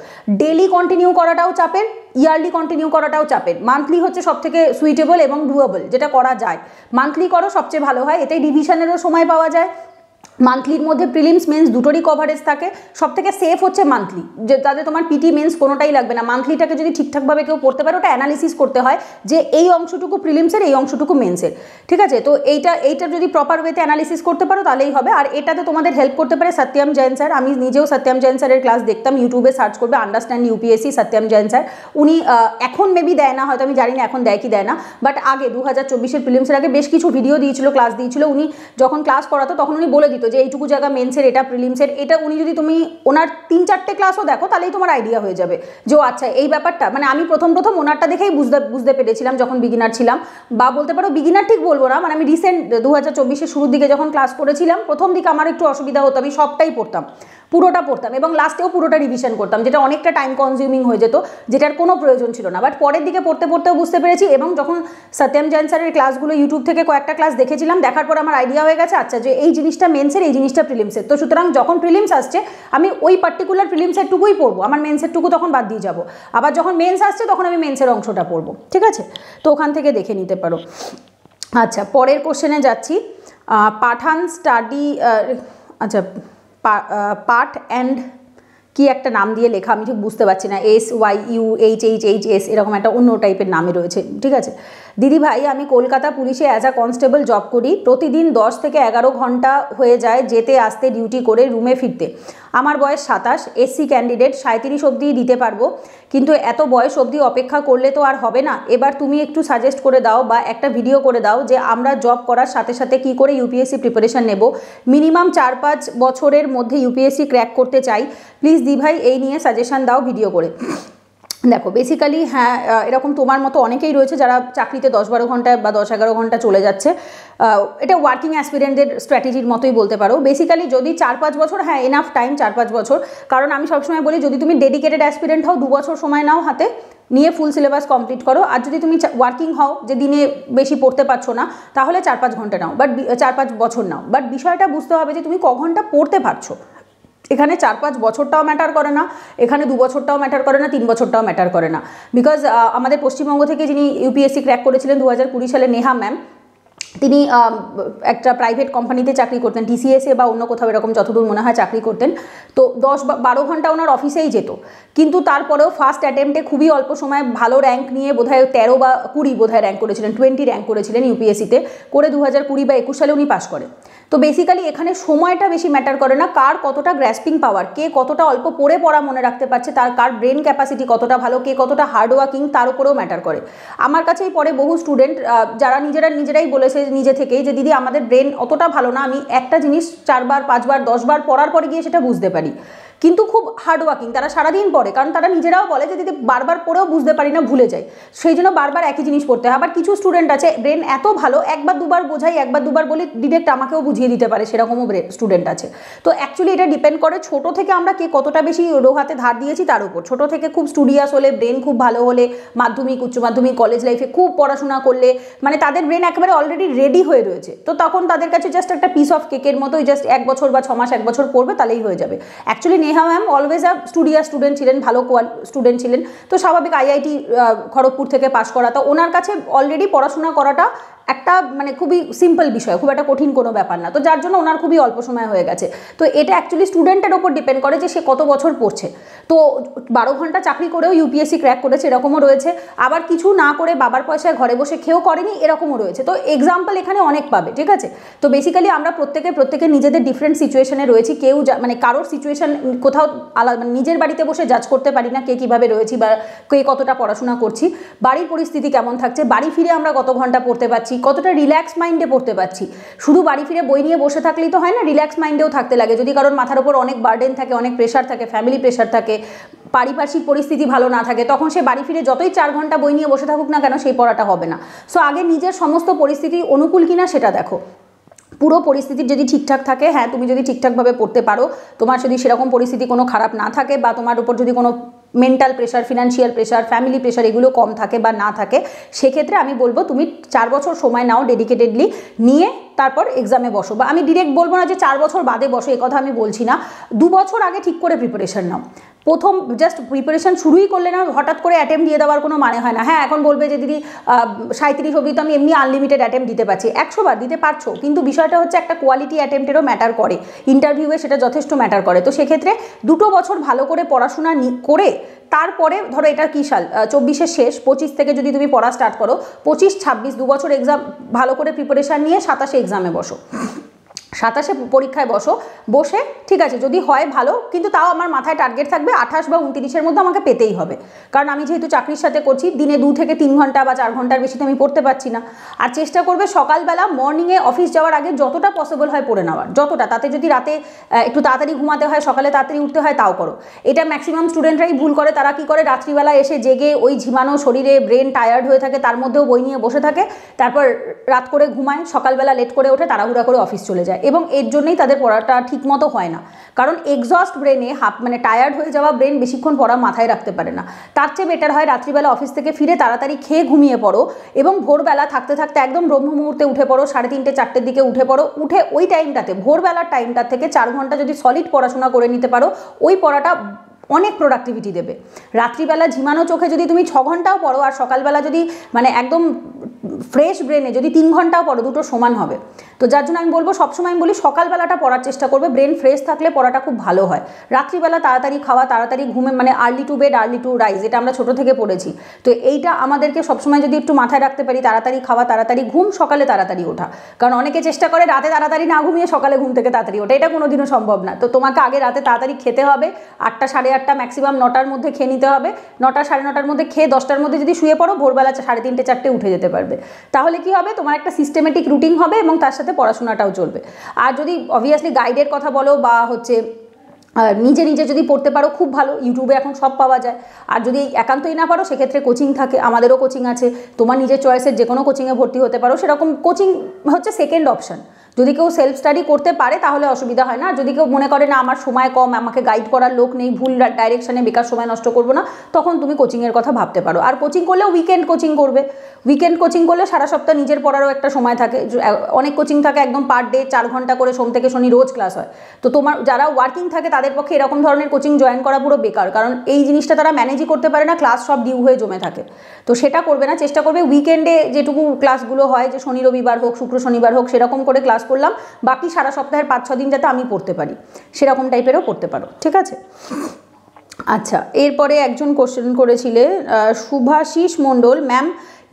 [SPEAKER 1] ডেলি কন্টিনিউ করাটাও চাপের, ইয়ারলি কন্টিনিউ করাটাও চাপের। মান্থলি হচ্ছে সবথেকে সুইটেবল এবং ডুয়েবল, যেটা করা যায়। মান্থলি করো, সবচেয়ে ভালো হয়, এতে রিভিশনেরও সময় পাওয়া যায়, মান্থলির মধ্যে প্রিলিমস মেন্স দুটোরই কভারেজ থাকে। সব থেকে সেফ হচ্ছে মান্থলি, যে তাদের তোমার PT মেন্স কোনোটাই লাগবে না। মান্থলিটাকে যদি ঠিকঠাকভাবে কেউ পড়তে পারে, ওটা অ্যানালিসিস করতে হয় যে এই অংশটুকু প্রিলিমসের, এই অংশটুকু মেন্সের, ঠিক আছে। তো এইটা যদি প্রপার ওয়েতে অ্যানালিসিস করতে পারো তাহলেই হবে। আর এটাতে তোমাদের হেল্প করতে পারে সত্যম জৈন স্যার। আমি নিজেও সত্যম জৈন স্যারের ক্লাস দেখতাম, ইউটিউবে সার্চ করবে আন্ডারস্ট্যান্ড UPSC সত্যম জৈন স্যার। উনি এখন মেবি দেয় না, হয়তো আমি জানি না এখন দেয় কি দেয় না, বাট আগে 2024-এর প্রিলিমসের আগে বেশ কিছু ভিডিও দিয়েছিল, ক্লাস দিয়েছিল। উনি যখন ক্লাস করাতো তখন উনি বলে দিত যে এইটুকু জায়গা মেন্সের, এটা প্রিলিমসের, এটা উনি যদি তুমি ওনার 3-4টে ক্লাসও দেখো তাহলেই তোমার আইডিয়া হয়ে যাবে যে আচ্ছা এই ব্যাপারটা। মানে আমি প্রথম ওনারটা দেখেই বুঝতে পেরেছিলাম যখন বিগিনার ছিলাম, বা বলতে পারো বিগিনার ঠিক বলবো না, মানে আমি রিসেন্ট 2024-এর শুরুর দিকে যখন ক্লাস করেছিলাম, প্রথম দিকে আমার একটু অসুবিধা হতো, আমি সবটাই পড়তাম, পুরোটা পড়তাম, এবং লাস্টেও পুরোটা রিভিশন করতাম, যেটা অনেকটা টাইম কনজিউমিং হয়ে যেত, যেটার কোনো প্রয়োজন ছিল না। বাট পরের দিকে পড়তেও বুঝতে পেরেছি, এবং যখন সত্যম জৈন স্যারের ক্লাসগুলো ইউটিউব থেকে কয়েকটা ক্লাস দেখেছিলাম, দেখার পর আমার আইডিয়া হয়ে গেছে আচ্ছা যে এই জিনিসটা মেন্সের, এই জিনিসটা প্রিলিমসের। তো সুতরাং যখন প্রিলিমস আসছে আমি ওই পার্টিকুলার প্রিলিমসের টুকুই পড়বো, আমার মেন্সের টুকু তখন বাদ দিয়ে যাবো। আবার যখন মেন্স আসছে তখন আমি মেন্সের অংশটা পড়বো, ঠিক আছে। তো ওখান থেকে দেখে নিতে পারো। আচ্ছা, পরের কোশ্চেনে যাচ্ছি। পাঠান স্টাডি, আচ্ছা পাঠ অ্যান্ড কি একটা নাম দিয়ে লেখা, আমি ঠিক বুঝতে পারছি না, SYUHHHS এরকম একটা অন্য টাইপের নামে রয়েছে, ঠিক আছে। দিদি ভাই, আমি কলকাতা পুলিশে অ্যাজ আ কনস্টেবল জব করি। প্রতিদিন 10 থেকে 11 ঘন্টা হয়ে যায় যেতে আসতে, ডিউটি করে রুমে ফিরতে। আমার বয়স 27, SC ক্যান্ডিডেট, 37 অবধি দিতে পারবো, কিন্তু এত বয়স অবধি অপেক্ষা করলে তো আর হবে না। এবার তুমি একটু সাজেস্ট করে দাও বা একটা ভিডিও করে দাও যে আমরা জব করার সাথে সাথে কি করে UPSC প্রিপারেশন নেব। মিনিমাম 4-5 বছরের মধ্যে UPSC ক্র্যাক করতে চাই। প্লিজ দি ভাই এই নিয়ে সাজেশন দাও ভিডিও করে। দেখো বেসিক্যালি হ্যাঁ, এরকম তোমার মতো অনেকেই রয়েছে যারা চাকরিতে 10-12 ঘন্টায় বা 10-11 ঘন্টা চলে যাচ্ছে। এটা ওয়ার্কিং অ্যাসপিরেন্টদের স্ট্র্যাটেজির মতোই বলতে পারো। বেসিক্যালি যদি 4-5 বছর, হ্যাঁ এনাফ টাইম 4-5 বছর, কারণ আমি সবসময় বলি যদি তুমি ডেডিকেটেড অ্যাসপিরেন্ট হও 2 বছর সময় নাও হাতে নিয়ে ফুল সিলেবাস কমপ্লিট করো। আর যদি তুমি ওয়ার্কিং হও যে দিনে বেশি পড়তে পারছো না, তাহলে 4-5 ঘন্টা নাও, বাট 4-5 বছর নাও। বাট বিষয়টা বুঝতে হবে যে তুমি ক ঘন্টা পড়তে পারছো। এখানে 4-5 বছরটাও ম্যাটার করে না, এখানে 2 বছরটাও ম্যাটার করে না, 3 বছরটাও ম্যাটার করে না। বিকজ আমাদের পশ্চিমবঙ্গ থেকে যিনি ইউপিএসসি ক্র্যাক করেছিলেন 2020 সালে, নেহা ম্যাম, তিনি একটা প্রাইভেট কোম্পানিতে চাকরি করতেন, টিসিএসে বা অন্য কোথাও এরকম যতদূর মনে হয় চাকরি করতেন। তো 10-12 ঘন্টা ওনার অফিসেই যেত, কিন্তু তারপরেও ফার্স্ট অ্যাটেম্পটে খুবই অল্প সময় ভালো র্যাঙ্ক নিয়ে বোধহয় 13 বা 20 বোধহয় র্যাঙ্ক করেছিলেন, 20 র্যাঙ্ক করেছিলেন ইউপিএসসিতে, করে 2020 বা 21 সালে উনি পাস করে। তো বেসিক্যালি এখানে সময়টা বেশি ম্যাটার করে না, কার কতটা গ্র্যাসপিং পাওয়ার, কে কতটা অল্প পড়া মনে রাখতে পারছে, তার কার ব্রেন ক্যাপাসিটি কতটা ভালো, কে কতটা হার্ড ওয়ার্কিং, তার উপরেও ম্যাটার করে। আমার কাছেই পড়ে বহু স্টুডেন্ট যারা নিজেরাই বলেছে নিজে থেকেই যে দিদি আমাদের ব্রেন অতটা ভালো না, আমি একটা জিনিস 4 বার 5 বার 10 বার পড়ার পরে গিয়ে সেটা বুঝতে পারি, কিন্তু খুব হার্ড ওয়ার্কিং, তারা সারাদিন পড়ে, কারণ তারা নিজেরাও বলে যে দিদি বারবার পড়েও বুঝতে পারি না, ভুলে যাই, সেই জন্য বারবার একই জিনিস পড়তে হয়। আবার কিছু স্টুডেন্ট আছে ব্রেন এত ভালো, একবার দুবার বোঝাই, একবার দুবার বলি ডিরেক্ট আমাকেও বুঝিয়ে দিতে পারে, সেরকমও স্টুডেন্ট আছে। তো অ্যাকচুয়ালি এটা ডিপেন্ড করে ছোট থেকে আমরা কে কতটা বেশি হাতে ধার দিয়েছি তার উপর। ছোট থেকে খুব স্টুডিয়াস হলে, ব্রেন খুব ভালো হলে, মাধ্যমিক উচ্চ মাধ্যমিক কলেজ লাইফে খুব পড়াশোনা করলে, মানে তাদের ব্রেন একেবারে অলরেডি রেডি হয়ে রয়েছে, তো তখন তাদের কাছে জাস্ট একটা পিস অফ কেকের মতোই, জাস্ট 1 বছর বা 6 মাস 1 বছর পড়বে তাহলেই হয়ে যাবে। Actually Neha ma'am always studious student ছিলেন, ভালো স্টুডেন্ট ছিলেন, তো স্বাভাবিক আইআইটি খড়গপুর থেকে পাশ করা, তো ওনার কাছে অলরেডি পড়াশোনা করাটা একটা মানে খুবই সিম্পল বিষয়, খুব একটা কঠিন কোনো ব্যাপার না, তো যার জন্য ওনার খুবই অল্প সময় হয়ে গেছে। তো এটা অ্যাকচুয়ালি স্টুডেন্টের ওপর ডিপেন্ড করে যে সে কত বছর পড়ছে। তো 12 ঘন্টা চাকরি করেও ইউপিএসসি ক্র্যাক করেছে এরকমও রয়েছে, আবার কিছু না করে বাবার পয়সায় ঘরে বসে খেয়েও করেনি এরকমও রয়েছে। তো এক্সাম্পল এখানে অনেক পাবে, ঠিক আছে। তো বেসিক্যালি আমরা প্রত্যেকে নিজেদের ডিফারেন্ট সিচুয়েশনে রয়েছি, কেউ মানে কারোর সিচুয়েশন কোথাও আলাদা, মানে নিজের বাড়িতে বসে জাজ করতে পারি না কে কীভাবে রয়েছি বা কে কতটা পড়াশোনা করছি, বাড়ির পরিস্থিতি কেমন থাকছে, বাড়ি ফিরে আমরা কত ঘন্টা পড়তে পারছি, কতটা রিল্যাক্স মাইন্ডে পড়তে পারছি। শুধু বাড়ি ফিরে বই নিয়ে বসে থাকলেই তো হয় না, রিল্যাক্স মাইন্ডেও থাকতে লাগে। যদি কারোর মাথার উপর অনেক বার্ডেন থাকে, অনেক প্রেশার থাকে, ফ্যামিলি প্রেশার থাকে, পারিপার্শ্বিক পরিস্থিতি ভালো না থাকে, তখন সে বাড়ি ফিরে যতই 4 ঘন্টা বই নিয়ে বসে থাকুক না কেন, সেই পড়াটা হবে না। সো আগে নিজের সমস্ত পরিস্থিতি অনুকূল কিনা সেটা দেখো। পুরো পরিস্থিতি যদি ঠিকঠাক থাকে, হ্যাঁ তুমি যদি ঠিকঠাকভাবে পড়তে পারো, তোমার যদি সেরকম পরিস্থিতি কোনো খারাপ না থাকে, বা তোমার উপর যদি কোনো mental pressure, financial pressure, family pressure এগুলো কম থাকে বা না থাকে, সেক্ষেত্রে আমি বলবো তুমি 4 বছর সময় নাও ডেডিকেটেডলি, নিয়ে তারপর এক্সামে বসো। বা আমি ডিরেক্ট বলবো না যে 4 বছর বাদে বসো, এ কথা আমি বলছি না, 2 বছর আগে ঠিক করে প্রিপারেশন নাও। প্রথম জাস্ট প্রিপারেশন শুরুই করলে না, হঠাৎ করে অ্যাটেম্প দিয়ে দেওয়ার কোনো মানে হয় না। হ্যাঁ এখন বলবে যে দিদি 37 অবধি তো আমি এমনি আনলিমিটেড অ্যাটেম্প দিতে পারছি, 100 বার দিতে পারছো, কিন্তু বিষয়টা হচ্ছে একটা কোয়ালিটি অ্যাটেম্পটেরও ম্যাটার করে, ইন্টারভিউয়ে সেটা যথেষ্ট ম্যাটার করে। তো সেক্ষেত্রে 2 বছর ভালো করে পড়াশোনা করে তারপরে ধরো এটা কী সাল, 24-এর শেষ, 25 থেকে যদি তুমি পড়া স্টার্ট করো, 25-26 2 বছর এক্সাম ভালো করে প্রিপারেশান নিয়ে 27-এ এক্সামে বসো, 27-এ পরীক্ষায় বসে ঠিক আছে যদি হয় ভালো, কিন্তু তাও আমার মাথায় টার্গেট থাকবে 28 বা 29-এর মধ্যে আমাকে পেতেই হবে, কারণ আমি যেহেতু চাকরির সাথে করছি, দিনে 2 থেকে 3 ঘন্টা বা 4 ঘন্টার বেশি তো আমি পড়তে পারছি না। আর চেষ্টা করবে সকালবেলা মর্নিংয়ে অফিস যাওয়ার আগে যতটা পসিবল হয় পড়ে নেওয়ার, যতটা, তাতে যদি রাতে একটু তাড়াতাড়ি ঘুমাতে হয়, সকালে তাড়াতাড়ি উঠতে হয়, তাও করো। এটা ম্যাক্সিমাম স্টুডেন্টরাই ভুল করে, তারা কি করে রাত্রিবেলা এসে জেগে ওই ঝিমানো শরীরে ব্রেন টায়ার্ড হয়ে থাকে, তার মধ্যেও বই নিয়ে বসে থাকে, তারপর রাত করে ঘুমায়, সকালবেলা লেট করে ওঠে, তাড়াহুড়া করে অফিস চলে যায়, এবং এর জন্যই তাদের পড়াটা ঠিক মতো হয় না। কারণ এক্সস্ট ব্রেনে মানে টায়ার্ড হয়ে যাওয়া ব্রেন বেশিক্ষণ পড়া মাথায় রাখতে পারে না। তার চেয়ে বেটার হয় রাত্রিবেলা অফিস থেকে ফিরে তাড়াতাড়ি খেয়ে ঘুমিয়ে পড়ো, এবং ভোরবেলা থাকতে থাকতে একদম ব্রহ্ম মুহূর্তে উঠে পড়ো, 3:30-4টের দিকে উঠে পড়ো, উঠে ওই টাইমটাতে ভোরবেলার টাইমটার থেকে 4 ঘন্টা যদি সলিড পড়াশোনা করে নিতে পারো, ওই পড়াটা অনেক প্রোডাক্টিভিটি দেবে। রাত্রিবেলা ঝিমানো চোখে যদি তুমি 6 ঘন্টাও পড়ো, আর সকালবেলা যদি মানে একদম ফ্রেশ ব্রেনে যদি 3 ঘন্টাও পড়ো, দুটো সমান হবে। তো যার জন্য আমি বলবো, সবসময় আমি বলি সকালবেলাটা পড়ার চেষ্টা করবে, ব্রেন ফ্রেশ থাকলে পড়াটা খুব ভালো হয়। রাত্রিবেলা তাড়াতাড়ি খাওয়া, তাড়াতাড়ি ঘুমে, মানে early to bed early to rise, এটা আমরা ছোটো থেকে পড়েছি। তো এইটা আমাদেরকে সবসময় যদি একটু মাথায় রাখতে পারি, তাড়াতাড়ি খাওয়া, তাড়াতাড়ি ঘুম, সকালে তাড়াতাড়ি ওঠা। কারণ অনেকে চেষ্টা করে রাতে তাড়াতাড়ি না ঘুমিয়ে সকালে ঘুম থেকে তাড়াতাড়ি ওঠা, এটা কোনোদিনও সম্ভব না। তো তোমাকে আগে রাতে তাড়াতাড়ি খেতে হবে, 8টা 8:30 ম্যাক্সিমাম 9টার মধ্যে খেয়ে নিতে হবে, 9টা 9:30-র মধ্যে খেয়ে 10টার মধ্যে যদি শুয়ে পড়ো, ভোরবেলা 3:30-4টে উঠে যেতে পারবে। তাহলে কি হবে, তোমার একটা সিস্টেমেটিক রুটিন হবে এবং তার সাথে পড়াশোনাটাও চলবে। আর যদি অবভিয়াসলি গাইডের কথা বলো বা হচ্ছে নিজে নিজে যদি পড়তে পারো খুব ভালো, ইউটিউবে এখন সব পাওয়া যায়। আর যদি একান্তই না পারো সেক্ষেত্রে কোচিং থাকে, আমাদেরও কোচিং আছে, তোমার নিজের চয়েসের যে কোনো কোচিংয়ে ভর্তি হতে পারো, সেরকম কোচিং হচ্ছে সেকেন্ড অপশান। যদি কেউ সেলফ স্টাডি করতে পারে তাহলে অসুবিধা হয় না, আর যদি কেউ মনে করে না আমার সময় কম, আমাকে গাইড করার লোক নেই, ভুল ডাইরেকশানে বেকার সময় নষ্ট করবো না, তখন তুমি কোচিংয়ের কথা ভাবতে পারো। আর কোচিং করলেও উইকেন্ড কোচিং করবে, উইকেন্ড কোচিং করলে সারা সপ্তাহ নিজের পড়ারও একটা সময় থাকে। অনেক কোচিং থাকে একদম পার ডে 4 ঘন্টা করে, সোম থেকে শনি রোজ ক্লাস হয়। তো তোমার যারা ওয়ার্কিং থাকে তাদের পক্ষে এরকম ধরনের কোচিং জয়েন করা পুরো বেকার, কারণ এই জিনিসটা তারা ম্যানেজই করতে পারে না, ক্লাস সব ডিউ হয়ে জমে থাকে। তো সেটা করবে না, চেষ্টা করবে উইকেন্ডে যেটুকু ক্লাসগুলো হয়, যে শনি রবিবার হোক, শুক্র শনিবার হোক, সেরকম করে ক্লাস করলাম, বাকি সারা সপ্তাহের 5-6 দিন যাতে আমি পড়তে পারি, সেরকম টাইপেরও পড়তে পারো, ঠিক আছে। আচ্ছা, এরপরে একজন কোশ্চেন করেছিলে Shubhashis Mondal, ma'am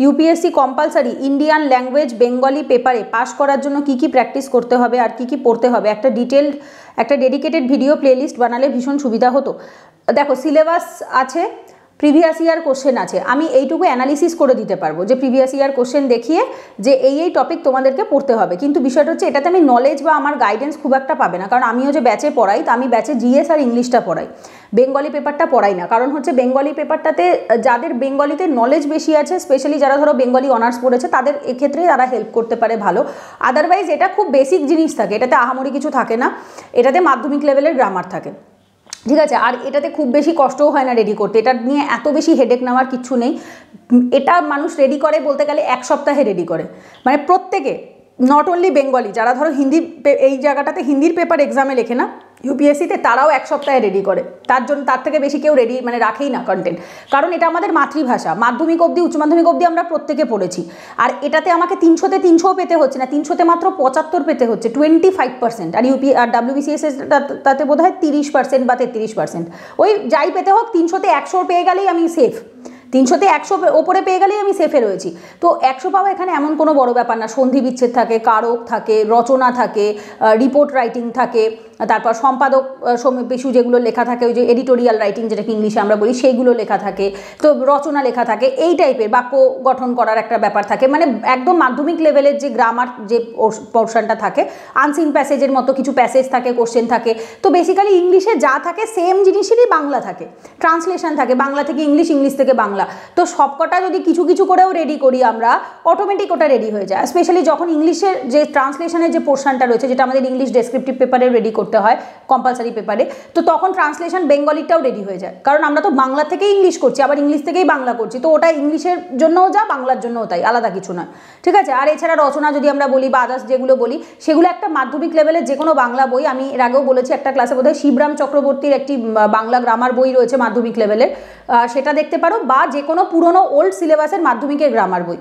[SPEAKER 1] UPSC compulsory Indian language Bengali পেপারে পাস করার জন্য কি কি প্র্যাকটিস করতে হবে আর কি কি পড়তে হবে, একটা ডিটেলড একটা ডেডিকেটেড ভিডিও প্লেলিস্ট বানালে ভীষণ সুবিধা হতো। দেখো, সিলেবাস আছে, প্রিভিয়াস ইয়ার কোশ্চেন আছে, আমি এইটুকু অ্যানালিসিস করে দিতে পারবো যে প্রিভিয়াস ইয়ার কোশ্চেন দেখিয়ে যে এই টপিক তোমাদেরকে পড়তে হবে, কিন্তু বিষয়টা হচ্ছে এটাতে আমি নলেজ বা আমার গাইডেন্স খুব একটা পাবে না, কারণ আমিও যে ব্যাচে পড়াই, তো আমি ব্যাচে জিএস আর ইংলিশটা পড়াই, বেঙ্গলি পেপারটা পড়াই না। কারণ হচ্ছে বেঙ্গলি পেপারটাতে যাদের বেঙ্গলিতে নলেজ বেশি আছে, স্পেশালি যারা ধরো বেঙ্গলি অনার্স পড়েছে, তাদের এক্ষেত্রে তারা হেল্প করতে পারে ভালো। আদারওয়াইজ এটা খুব বেসিক জিনিস থাকে, এটাতে আহামরি কিছু থাকে না, এটাতে মাধ্যমিক লেভেলের গ্রামার থাকে, ঠিক আছে। আর এটাতে খুব বেশি কষ্টও হয় না রেডি করতে, এটা নিয়ে এত বেশি হেডেক নেওয়ার কিচ্ছু নেই। এটা মানুষ রেডি করে বলতে গেলে 1 সপ্তাহে রেডি করে, মানে প্রত্যেকে, নট অনলি বেঙ্গলি, যারা ধরো হিন্দি এই জায়গাটাতে হিন্দির পেপার এক্সামে লেখে না ইউপিএসসিতে, তারাও 1 সপ্তাহে রেডি করে। তার থেকে বেশি কেউ রেডি মানে রাখেই না কন্টেন্ট, কারণ এটা আমাদের মাতৃভাষা। মাধ্যমিক অবধি, উচ্চ মাধ্যমিক অবধি আমরা প্রত্যেকে পড়েছি, আর এটাতে আমাকে 300-তে 300 পেতে হচ্ছে না, 300-তে মাত্র 75 পেতে হচ্ছে, 25%। আর আর WBCS তাতে বোধ হয় 30% বা 33%, ওই যাই পেতে হোক 300-তে 100 পেয়ে গেলেই আমি সেফ, 300-তে 100 ওপরে পেয়ে গেলেই আমি সেফে রয়েছি। তো 100 পাওয়া এখানে এমন কোনো বড় ব্যাপার না, সন্ধি বিচ্ছেদ থাকে, কারক থাকে, রচনা থাকে, রিপোর্ট রাইটিং থাকে, তারপর সম্পাদক পেশু যেগুলো লেখা থাকে, ওই যে এডিটোরিয়াল রাইটিং যেটাকে ইংলিশে আমরা বলি, সেইগুলো লেখা থাকে, তো রচনা লেখা থাকে, এই টাইপের বাক্য গঠন করার একটা ব্যাপার থাকে, মানে একদম মাধ্যমিক লেভেলের যে গ্রামার যে পোর্শনটা থাকে, আনসিন প্যাসেজের মতো কিছু প্যাসেজ থাকে, কোশ্চেন থাকে। তো বেসিক্যালি ইংলিশে যা থাকে সেম জিনিসেরই বাংলা থাকে, ট্রান্সলেশন থাকে, বাংলা থেকে ইংলিশ, ইংলিশ থেকে বাংলা। তো সবকটা যদি কিছু কিছু করেও রেডি করি আমরা, অটোমেটিক ওটা রেডি হয়ে যায়। স্পেশালি যখন ইংলিশের যে ট্রান্সলেশনের যে পোর্শনটা রয়েছে, যেটা আমাদের ইংলিশ ডেসক্রিপটিভ পেপারে রেডি করতে হয় কম্পালসারি পেপারে, তো তখন ট্রান্সলেশন বেঙ্গলিটাও রেডি হয়ে যায়, কারণ আমরা তো বাংলা থেকেই ইংলিশ করছি, আবার ইংলিশ থেকেই বাংলা করছি, তো ওটা ইংলিশের জন্যও যা, বাংলার জন্যও তাই, আলাদা কিছু নয়, ঠিক আছে। আর এছাড়া রচনা যদি আমরা বলি বা আদার্স যেগুলো বলি, সেগুলো একটা মাধ্যমিক লেভেলের যে কোনো বাংলা বই, আমি এর আগেও বলেছি একটা ক্লাসে বোধহয়, শিবরাম চক্রবর্তীর একটি বাংলা গ্রামার বই রয়েছে মাধ্যমিক লেভেলের, সেটা দেখতে পারো, বা যে কোনো পুরনো ওল্ড সিলেবাসের মাধ্যমিকের গ্রামার বই,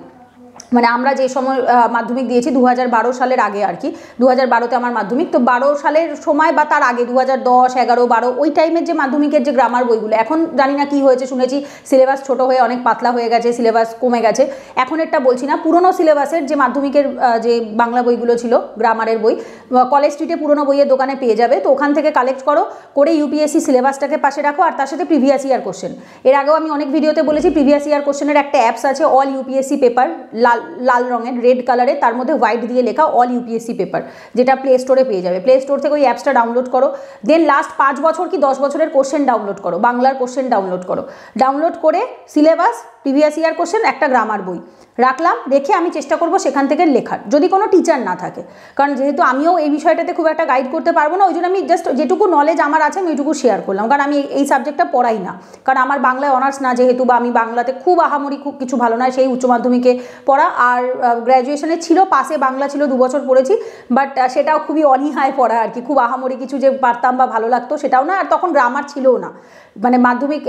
[SPEAKER 1] মানে আমরা যে সময় মাধ্যমিক দিয়েছি 2012 সালের আগে আর কি, 2012-তে আমার মাধ্যমিক, তো 12 সালের সময় বা তার আগে 2010, 11, 12 ওই টাইমের যে মাধ্যমিকের যে গ্রামার বইগুলো, এখন জানি না কি হয়েছে, শুনেছি সিলেবাস ছোট হয়ে অনেক পাতলা হয়ে গেছে, সিলেবাস কমে গেছে, এখন এটা বলছি না, পুরনো সিলেবাসের যে মাধ্যমিকের যে বাংলা বইগুলো ছিল গ্রামারের বই, কলেজ স্ট্রিটে পুরনো বইয়ের দোকানে পেয়ে যাবে, তো ওখান থেকে কালেক্ট করো, করে ইউপিএসসি সিলেবাসটাকে পাশে রাখো, আর তার সাথে প্রিভিয়াস ইয়ার কোশ্চেন। এর আগেও আমি অনেক ভিডিওতে বলেছি, প্রিভিয়াস ইয়ার কোশ্চেনের একটা অ্যাপস আছে, অল ইউপিএসসি পেপার, লাল রঙের, রেড কালারে, তার মধ্যে হোয়াইট দিয়ে লেখা অল ইউপিএসসি পেপার, যেটা প্লে স্টোরে পেয়ে যাবে। প্লে স্টোর থেকে ওই অ্যাপসটা ডাউনলোড করো, দেন লাস্ট 5 বছর কি 10 বছরের কোশ্চেন ডাউনলোড করো, বাংলার কোশ্চেন ডাউনলোড করো, ডাউনলোড করে সিলেবাস, প্রিভিয়াস ইয়ার কোশ্চেন, একটা গ্রামার বই রাখলাম, রেখে আমি চেষ্টা করব সেখান থেকে লেখার, যদি কোনো টিচার না থাকে, কারণ যেহেতু আমিও এই বিষয়টাতে খুব একটা গাইড করতে পারবো না, ওই জন্য আমি জাস্ট যেটুকু নলেজ আমার আছে আমি ওইটুকু শেয়ার করলাম, কারণ আমি এই সাবজেক্টটা পড়াই না, কারণ আমার বাংলায় অনার্স না যেহেতু, বা আমি বাংলাতে খুব আহামরি খুব কিছু ভালো না, সেই উচ্চ মাধ্যমিকে পড়া, আর গ্র্যাজুয়েশনে ছিল পাশে বাংলা ছিল 2 বছর পড়েছি, বাট সেটাও খুবই অনীহায় পড়া আর কি, খুব আহামরি কিছু যে পারতাম বা ভালো লাগতো সেটাও না, আর তখন গ্রামার ছিলও না, মানে মাধ্যমিক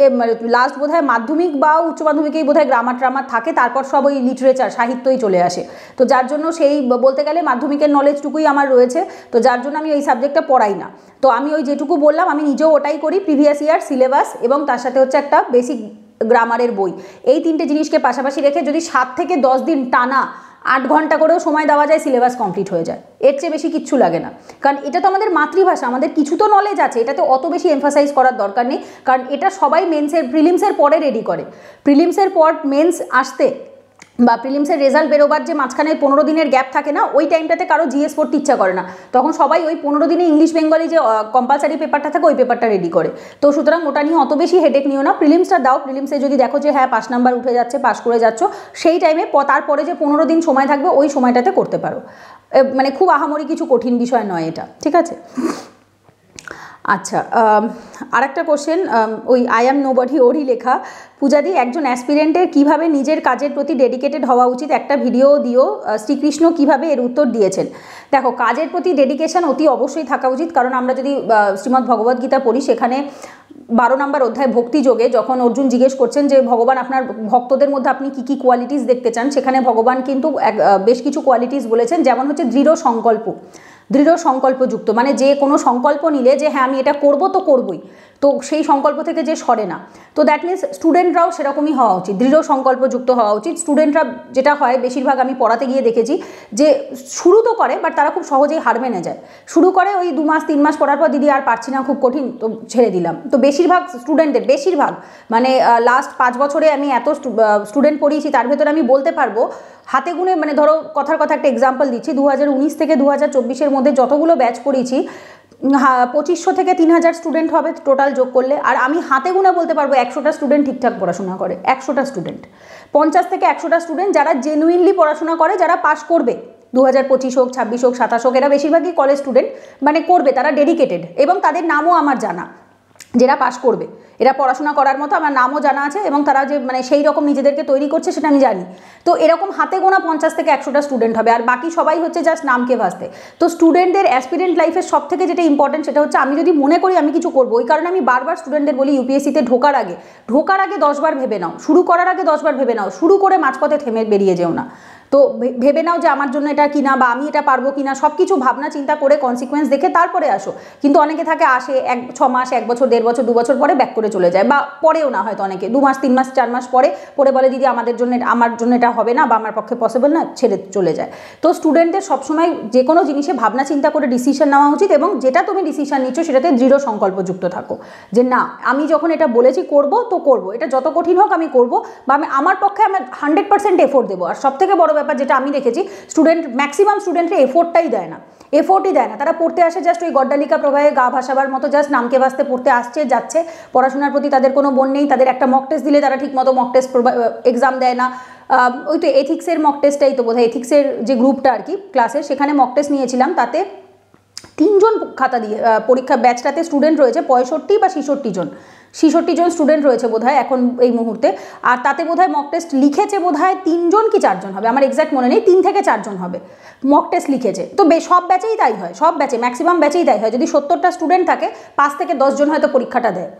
[SPEAKER 1] লাস্ট বোধহয় মাধ্যমিক বা উচ্চ মাধ্যমিকেই বোধহয় গ্রামার ট্রামার থাকে, তারপর সব ওই লিটারেচার সাহিত্যই চলে আসে, তো যার জন্য সেই বলতে গেলে মাধ্যমিকের নলেজটুকুই আমার রয়েছে, তো যার জন্য আমি এই সাবজেক্টটা পড়াই না। তো আমি ওই যেটুকু বললাম আমি নিজেও ওটাই করি, প্রিভিয়াস ইয়ার সিলেবাস এবং তার সাথে হচ্ছে একটা বেসিক গ্রামারের বই, এই 3টে জিনিসকে পাশাপাশি রেখে যদি 7 থেকে 10 দিন টানা 8 ঘন্টা করেও সময় দেওয়া যায়, সিলেবাস কমপ্লিট হয়ে যায়, এর চেয়ে বেশি কিচ্ছু লাগে না, কারণ এটা তো আমাদের মাতৃভাষা, আমাদের কিছু তো নলেজ আছে, এটাতে অত বেশি এমফাসাইজ করার দরকার নেই, কারণ এটা সবাই মেন্সের প্রিলিমসের পরে রেডি করে, প্রিলিমসের পর মেন্স আসতে বা প্রিলিমসের রেজাল্ট বেরোবার যে মাঝখানে 15 দিনের গ্যাপ থাকে না, ওই টাইমটাতে কারো জিএস পড়তে ইচ্ছা করে না, তখন সবাই ওই 15 দিনে ইংলিশ বেঙ্গলি যে কম্পালসারি পেপারটা থাকে ওই পেপারটা রেডি করে। তো সুতরাং ওটা নিয়ে অত বেশি হেডেক নিও না, প্রিলিমসটা দাও, প্রিলিমসে যদি দেখো যে হ্যাঁ 5 নাম্বার উঠে যাচ্ছে, পাস করে যাচ্ছ, সেই টাইমে তারপরে যে 15 দিন সময় থাকবে ওই সময়টাতে করতে পারো। মানে খুব আহামরি কিছু কঠিন বিষয় নয় এটা, ঠিক আছে। আচ্ছা, আরেকটা কোশ্চেন, ওই আই অ্যাম নোবডি ওরই লেখা, পূজাদি একজন অ্যাসপিরেন্টের কিভাবে নিজের কাজের প্রতি ডেডিকেটেড হওয়া উচিত, একটা ভিডিও দিও, শ্রীকৃষ্ণ কিভাবে এর উত্তর দিয়েছেন। দেখো, কাজের প্রতি ডেডিকেশন অতি অবশ্যই থাকা উচিত, কারণ আমরা যদি শ্রীমদ্ ভগবদ্গীতা পড়ি সেখানে 12 নম্বর অধ্যায় ভক্তিযোগে যখন অর্জুন জিজ্ঞেস করছেন যে ভগবান আপনার ভক্তদের মধ্যে আপনি কী কী কোয়ালিটিস দেখতে চান, সেখানে ভগবান কিন্তু বেশ কিছু কোয়ালিটিস বলেছেন, যেমন হচ্ছে দৃঢ় সংকল্পযুক্ত, মানে যে কোনো সংকল্প নিলে যে হ্যাঁ আমি এটা করব তো করবই, তো সেই সংকল্প থেকে যে সরে না। তো দ্যাট মিনস স্টুডেন্টরাও সেরকমই হওয়া উচিত, দৃঢ় সংকল্পযুক্ত হওয়া উচিত। স্টুডেন্টরা যেটা হয় বেশিরভাগ আমি পড়াতে গিয়ে দেখেছি যে শুরু তো করে, বাট তারা খুব সহজেই হার মেনে যায়। শুরু করে ওই 2 মাস 3 মাস পড়ার পর দিদি আর পারছি না, খুব কঠিন, তো ছেড়ে দিলাম। তো বেশিরভাগ স্টুডেন্টদের, বেশিরভাগ মানে লাস্ট 5 বছরে আমি এত স্টুডেন্ট পড়িয়েছি, তার ভেতরে আমি বলতে পারবো হাতে গুনে, মানে ধরো কথার কথা একটা এক্সাম্পল দিচ্ছি, 2019 থেকে 2024-এর মধ্যে যতগুলো ব্যাচ পড়িয়েছি 2500 থেকে 3000 স্টুডেন্ট হবে টোটাল যোগ করলে, আর আমি হাতে গুনে বলতে পারবো 100টা স্টুডেন্ট ঠিকঠাক পড়াশোনা করে, 100টা স্টুডেন্ট, 50 থেকে 100টা স্টুডেন্ট যারা জেনুইনলি পড়াশোনা করে, যারা পাস করবে 2025 হোক, 26 হোক, 27 হোক, এরা বেশিরভাগই কলেজ স্টুডেন্ট, মানে করবে, তারা ডেডিকেটেড, এবং তাদের নামও আমার জানা, যারা পাস করবে, এরা পড়াশোনা করার মতো আমার নামও জানা আছে, এবং তারা যে মানে সেই রকম নিজেদেরকে তৈরি করছে সেটা আমি জানি। তো এরকম হাতে গোনা 50 থেকে 100টা স্টুডেন্ট হবে, আর বাকি সবাই হচ্ছে জাস্ট নামকে ভাসতে। তো স্টুডেন্টদের অ্যাসপিরেন্ট লাইফের সব থেকে যেটা ইম্পর্টেন্ট সেটা হচ্ছে আমি যদি মনে করি আমি কিছু করবো, ওই কারণে আমি বারবার স্টুডেন্টদের বলি ইউপিএসসিতে ঢোকার আগে 10 বার ভেবে নাও, শুরু করার আগে 10 বার ভেবে নাও, শুরু করে মাঝপথে থেমে বেরিয়ে যেও না। তো ভেবে নাও যে আমার জন্য এটা কিনা, বা আমি এটা পারবো কিনা, সব কিছু ভাবনা চিন্তা করে কনসিকোয়েন্স দেখে তারপরে আসো। কিন্তু অনেকে থাকে আসে 6 মাস, 1 বছর, 1.5 বছর, 2 বছর পরে ব্যাক করে চলে যায়, বা পরেও না, হয়তো অনেকে 2 মাস, 3 মাস, 4 মাস পরে বলে দিদি আমার জন্য এটা হবে না, বা আমার পক্ষে পসিবল না, ছেড়ে চলে যায়। তো স্টুডেন্টদের সবসময় যে কোনো জিনিসে ভাবনা চিন্তা করে ডিসিশন নেওয়া উচিত, এবং যেটা তুমি ডিসিশন নিচ্ছ সেটাতে দৃঢ় সংকল্পযুক্ত থাকো, যে না আমি যখন এটা বলেছি করবো তো করবো, এটা যত কঠিন হোক আমি করবো, বা আমি আমার পক্ষে আমি 100% এফোর্ট দেবো। আর সব থেকে বড় ব্যাপার যেটা আমি দেখেছি, ম্যাক্সিমাম স্টুডেন্টরা এফোর্টই দেয় না, তারা পড়তে আসে জাস্ট ওই গড্ডালিকা প্রবাহে গা ভাসাবার মতো, জাস্ট নামকে ভাসতে পড়তে আসছে যাচ্ছে, পড়াশোনার প্রতি তাদের কোনো মন নেই। তাদের একটা মক টেস্ট দিলে তারা ঠিকমতো মক টেস্ট এক্সাম দেয় না। ওই তো এথিক্সের মক টেস্টটাই তো বোধহয়, এথিক্সের যে গ্রুপটা আর কি ক্লাসে, সেখানে মক টেস্ট নিয়েছিলাম, তাতে 3 জন খাতা দিয়ে পরীক্ষা, ব্যাচটাতে স্টুডেন্ট রয়েছে 65 বা 66 জন স্টুডেন্ট রয়েছে বোধহয় এখন এই মুহূর্তে, আর তাতে বোধহয় মক টেস্ট লিখেছে বোধহয় 3 জন কি 4 জন হবে, আমার এক্স্যাক্ট মনে নেই, 3 থেকে 4 জন হবে মক টেস্ট লিখেছে। তো সব ব্যাচেই তাই হয়, সব ব্যাচে ম্যাক্সিমাম ব্যাচেই তাই হয়, যদি 70টা স্টুডেন্ট থাকে 5 থেকে 10 জন হয়তো পরীক্ষাটা দেয়,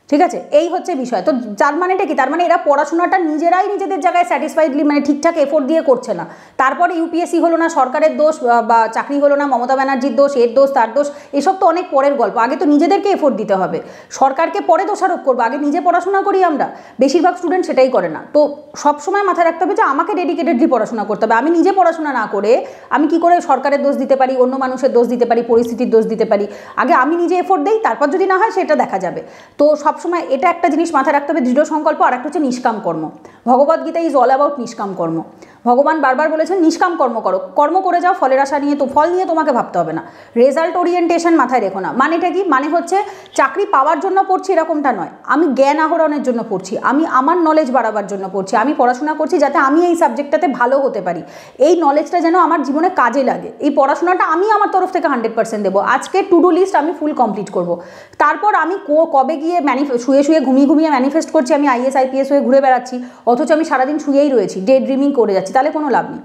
[SPEAKER 1] ঠিক আছে। এই হচ্ছে বিষয়। তো যার মানেটা কি, তার মানে এরা পড়াশোনাটা নিজেরাই নিজেদের জায়গায় স্যাটিসফাইডলি মানে ঠিকঠাক এফোর্ট দিয়ে করছে না। তারপরে ইউপিএসসি হলো না, সরকারের দোষ, বা চাকরি হলো না, মমতা ব্যানার্জির দোষ, এর দোষ, তার দোষ, এসব তো অনেক পরের গল্প। আগে তো নিজেদেরকে এফোর্ট দিতে হবে, সরকারকে পরে দোষারোপ করবো, আগে নিজে পড়াশোনা করি আমরা। বেশিরভাগ স্টুডেন্ট সেটাই করে না। তো সবসময় মাথায় রাখতে হবে যে আমাকে ডেডিকেটেডলি পড়াশোনা করতে হবে। আমি নিজে পড়াশোনা না করে আমি কি করে সরকারের দোষ দিতে পারি, অন্য মানুষের দোষ দিতে পারি, পরিস্থিতির দোষ দিতে পারি? আগে আমি নিজে এফোর্ট দিই, তারপর যদি না হয় সেটা দেখা যাবে। তো সবসময় এটা একটা জিনিস মাথায় রাখতে হবে, দৃঢ় সংকল্প। আর একটা হচ্ছে নিষ্কাম কর্ম। ভগবদ্গীতা ইজ অল অ্যাবাউট নিষ্কাম কর্ম। ভগবান বারবার বলেছেন নিষ্কাম কর্ম করো, কর্ম করে যাও, ফলের আশা নিয়ে, তো ফল নিয়ে তোমাকে ভাবতে হবে না। রেজাল্ট ওরিয়েন্টেশন মাথায় রেখো না। মানেটা কি, মানে হচ্ছে চাকরি পাওয়ার জন্য পড়ছি এরকমটা নয়, আমি জ্ঞান আহরণের জন্য পড়ছি, আমি আমার নলেজ বাড়াবার জন্য পড়ছি, আমি পড়াশোনা করছি যাতে আমি এই সাবজেক্টটাতে ভালো হতে পারি, এই নলেজটা যেন আমার জীবনে কাজে লাগে। এই পড়াশোনাটা আমি আমার তরফ থেকে 100% দেবো। আজকে টু ডু লিস্ট আমি ফুল কমপ্লিট করব, তারপর আমি কবে গিয়ে শুয়ে ঘুমিয়ে ম্যানিফেস্ট করছি আমি আইএস আইপিএস হয়ে ঘুরে বেড়াচ্ছি, অথচ আমি সারাদিন শুয়েই রয়েছি, ডে ড্রিমিং করে যাচ্ছি, তাহলে কোনো লাভ নেই।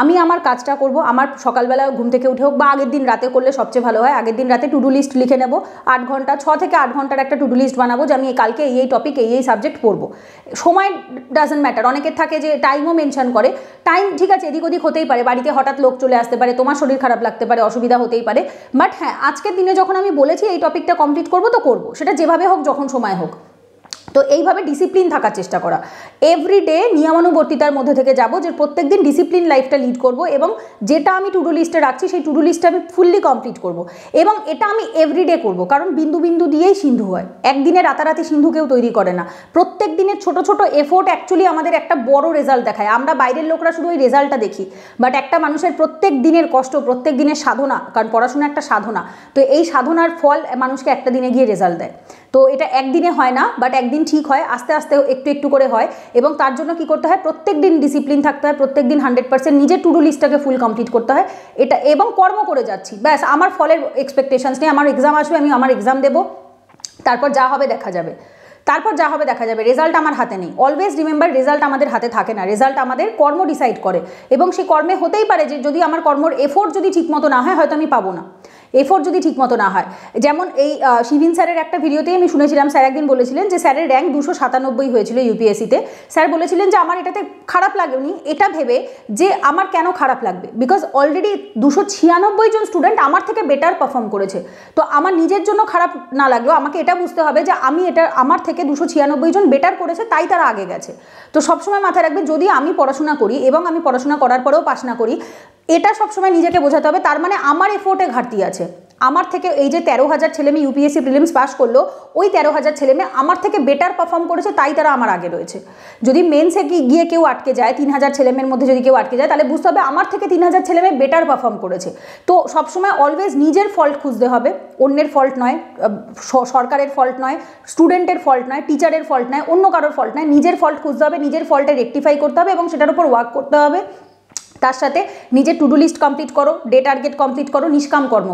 [SPEAKER 1] আমি আমার কাজটা করব, আমার সকালবেলা ঘুম থেকে উঠে হোক, বা আগের দিন রাতে করলে সবচেয়ে ভালো হয়। আগের দিন রাতে টু ডু লিস্ট লিখে নেব, 8 ঘন্টা, 6 থেকে 8 ঘন্টার একটা টু ডু লিস্ট বানাবো যে আমি কালকে এই টপিক এই সাবজেক্ট পড়বো। সময় ডাজেন্ট ম্যাটার। অনেকের থাকে যে টাইমও মেনশন করে, টাইম ঠিক আছে এদিক ওদিক হতেই পারে, বাড়িতে হঠাৎ লোক চলে আসতে পারে, তোমার শরীর খারাপ লাগতে পারে, অসুবিধা হতেই পারে, বাট হ্যাঁ আজকের দিনে যখন আমি বলেছি এই টপিকটা কমপ্লিট করবো তো করবো, সেটা যেভাবে হোক, যখন সময় হোক। তো এইভাবে ডিসিপ্লিন থাকার চেষ্টা করা, এভরিডে নিয়মানুবর্তিতার মধ্যে থেকে যাব, যে প্রত্যেক দিন ডিসিপ্লিন লাইফটা লিড করব এবং যেটা আমি টু ডু লিস্টে রাখছি সেই টু ডু লিস্টটা আমি ফুললি কমপ্লিট করব এবং এটা আমি এভরিডে করব, কারণ বিন্দু বিন্দু দিয়েই সিন্ধু হয়, একদিনে রাতারাতি সিন্ধু কেউ তৈরি করে না। প্রত্যেক দিনের ছোট ছোট এফোর্ট অ্যাকচুয়ালি আমাদের একটা বড় রেজাল্ট দেখায়। আমরা বাইরের লোকরা শুধু ওই রেজাল্টটা দেখি, বাট একটা মানুষের প্রত্যেক দিনের কষ্ট, প্রত্যেক দিনের সাধনা, কারণ পড়াশোনা একটা সাধনা, তো এই সাধনার ফল মানুষকে একটা দিনে গিয়ে রেজাল্ট দেয়। তো এটা একদিনে হয় না, বাট একদিন ঠিক হয়, আস্তে আস্তে একটু একটু করে হয় এবং তার জন্য কি করতে হয়, প্রত্যেক দিন ডিসিপ্লিন থাকতে হয়, প্রত্যেক দিন 100% নিজের টু ডু লিস্টটাকে ফুল কমপ্লিট করতে হয় এটা, এবং কর্ম করে যাচ্ছি, ব্যাস আমার ফলের এক্সপেকটেশনস নেই। আমার এক্সাম আসবে, আমি আমার এক্সাম দেবো, তারপর যা হবে দেখা যাবে, তারপর যা হবে দেখা যাবে, রেজাল্ট আমার হাতে নেই। অলওয়েজ রিমেম্বার, রেজাল্ট আমাদের হাতে থাকে না, রেজাল্ট আমাদের কর্ম ডিসাইড করে এবং সেই কর্মে হতেই পারে যে যদি আমার কর্মর এফোর্ট যদি ঠিকমতো না হয় হয়তো আমি পাবো না, এফোর্ট যদি ঠিকমতো না হয়। যেমন এই শিবিন স্যারের একটা ভিডিওতেই আমি শুনেছিলাম, স্যার একদিন বলেছিলেন যে স্যারের র্যাঙ্ক 297 হয়েছিল ইউপিএসসিতে। স্যার বলেছিলেন যে আমার এটাতে খারাপ লাগেনি এটা ভেবে যে আমার কেন খারাপ লাগবে, বিকজ অলরেডি 296 জন স্টুডেন্ট আমার থেকে বেটার পারফর্ম করেছে। তো আমার নিজের জন্য খারাপ না লাগলেও আমাকে এটা বুঝতে হবে যে আমি এটা আমার থেকে 296 জন বেটার করেছে তাই তারা আগে গেছে। তো সবসময় মাথায় রাখবে, যদি আমি পড়াশোনা করি এবং আমি পড়াশোনা করার পরেও পাস না করি, এটা সবসময় নিজেকে বোঝাতে হবে তার মানে আমার এফোর্টে ঘাটতি আছে। আমার থেকে এই যে 13,000 ছেলেমেয়ে ইউপিএসসি প্রিলিমস পাস করলো, ওই 13,000 ছেলেমেয়ে আমার থেকে বেটার পারফর্ম করেছে তাই তারা আমার আগে রয়েছে। যদি মেন্সে গিয়ে কেউ আটকে যায়, 3,000 ছেলেমেয়ের মধ্যে যদি কেউ আটকে যায়, তাহলে বুঝতে হবে আমার থেকে 3,000 ছেলেমেয়ে বেটার পারফর্ম করেছে। তো সবসময় অলওয়েজ নিজের ফল্ট খুঁজতে হবে, অন্যের ফল্ট নয়, সরকারের ফল্ট নয়, স্টুডেন্টের ফল্ট নয়, টিচারের ফল্ট নয়, অন্য কারোর ফল্ট নয়, নিজের ফল্ট খুঁজতে হবে, নিজের ফল্টে রেকটিফাই করতে হবে এবং সেটার উপর ওয়ার্ক করতে হবে। তার সাথে নিজের টু ডু লিস্ট কমপ্লিট করো, ডে টার্গেট কমপ্লিট করো, নিষ্কাম কর্ম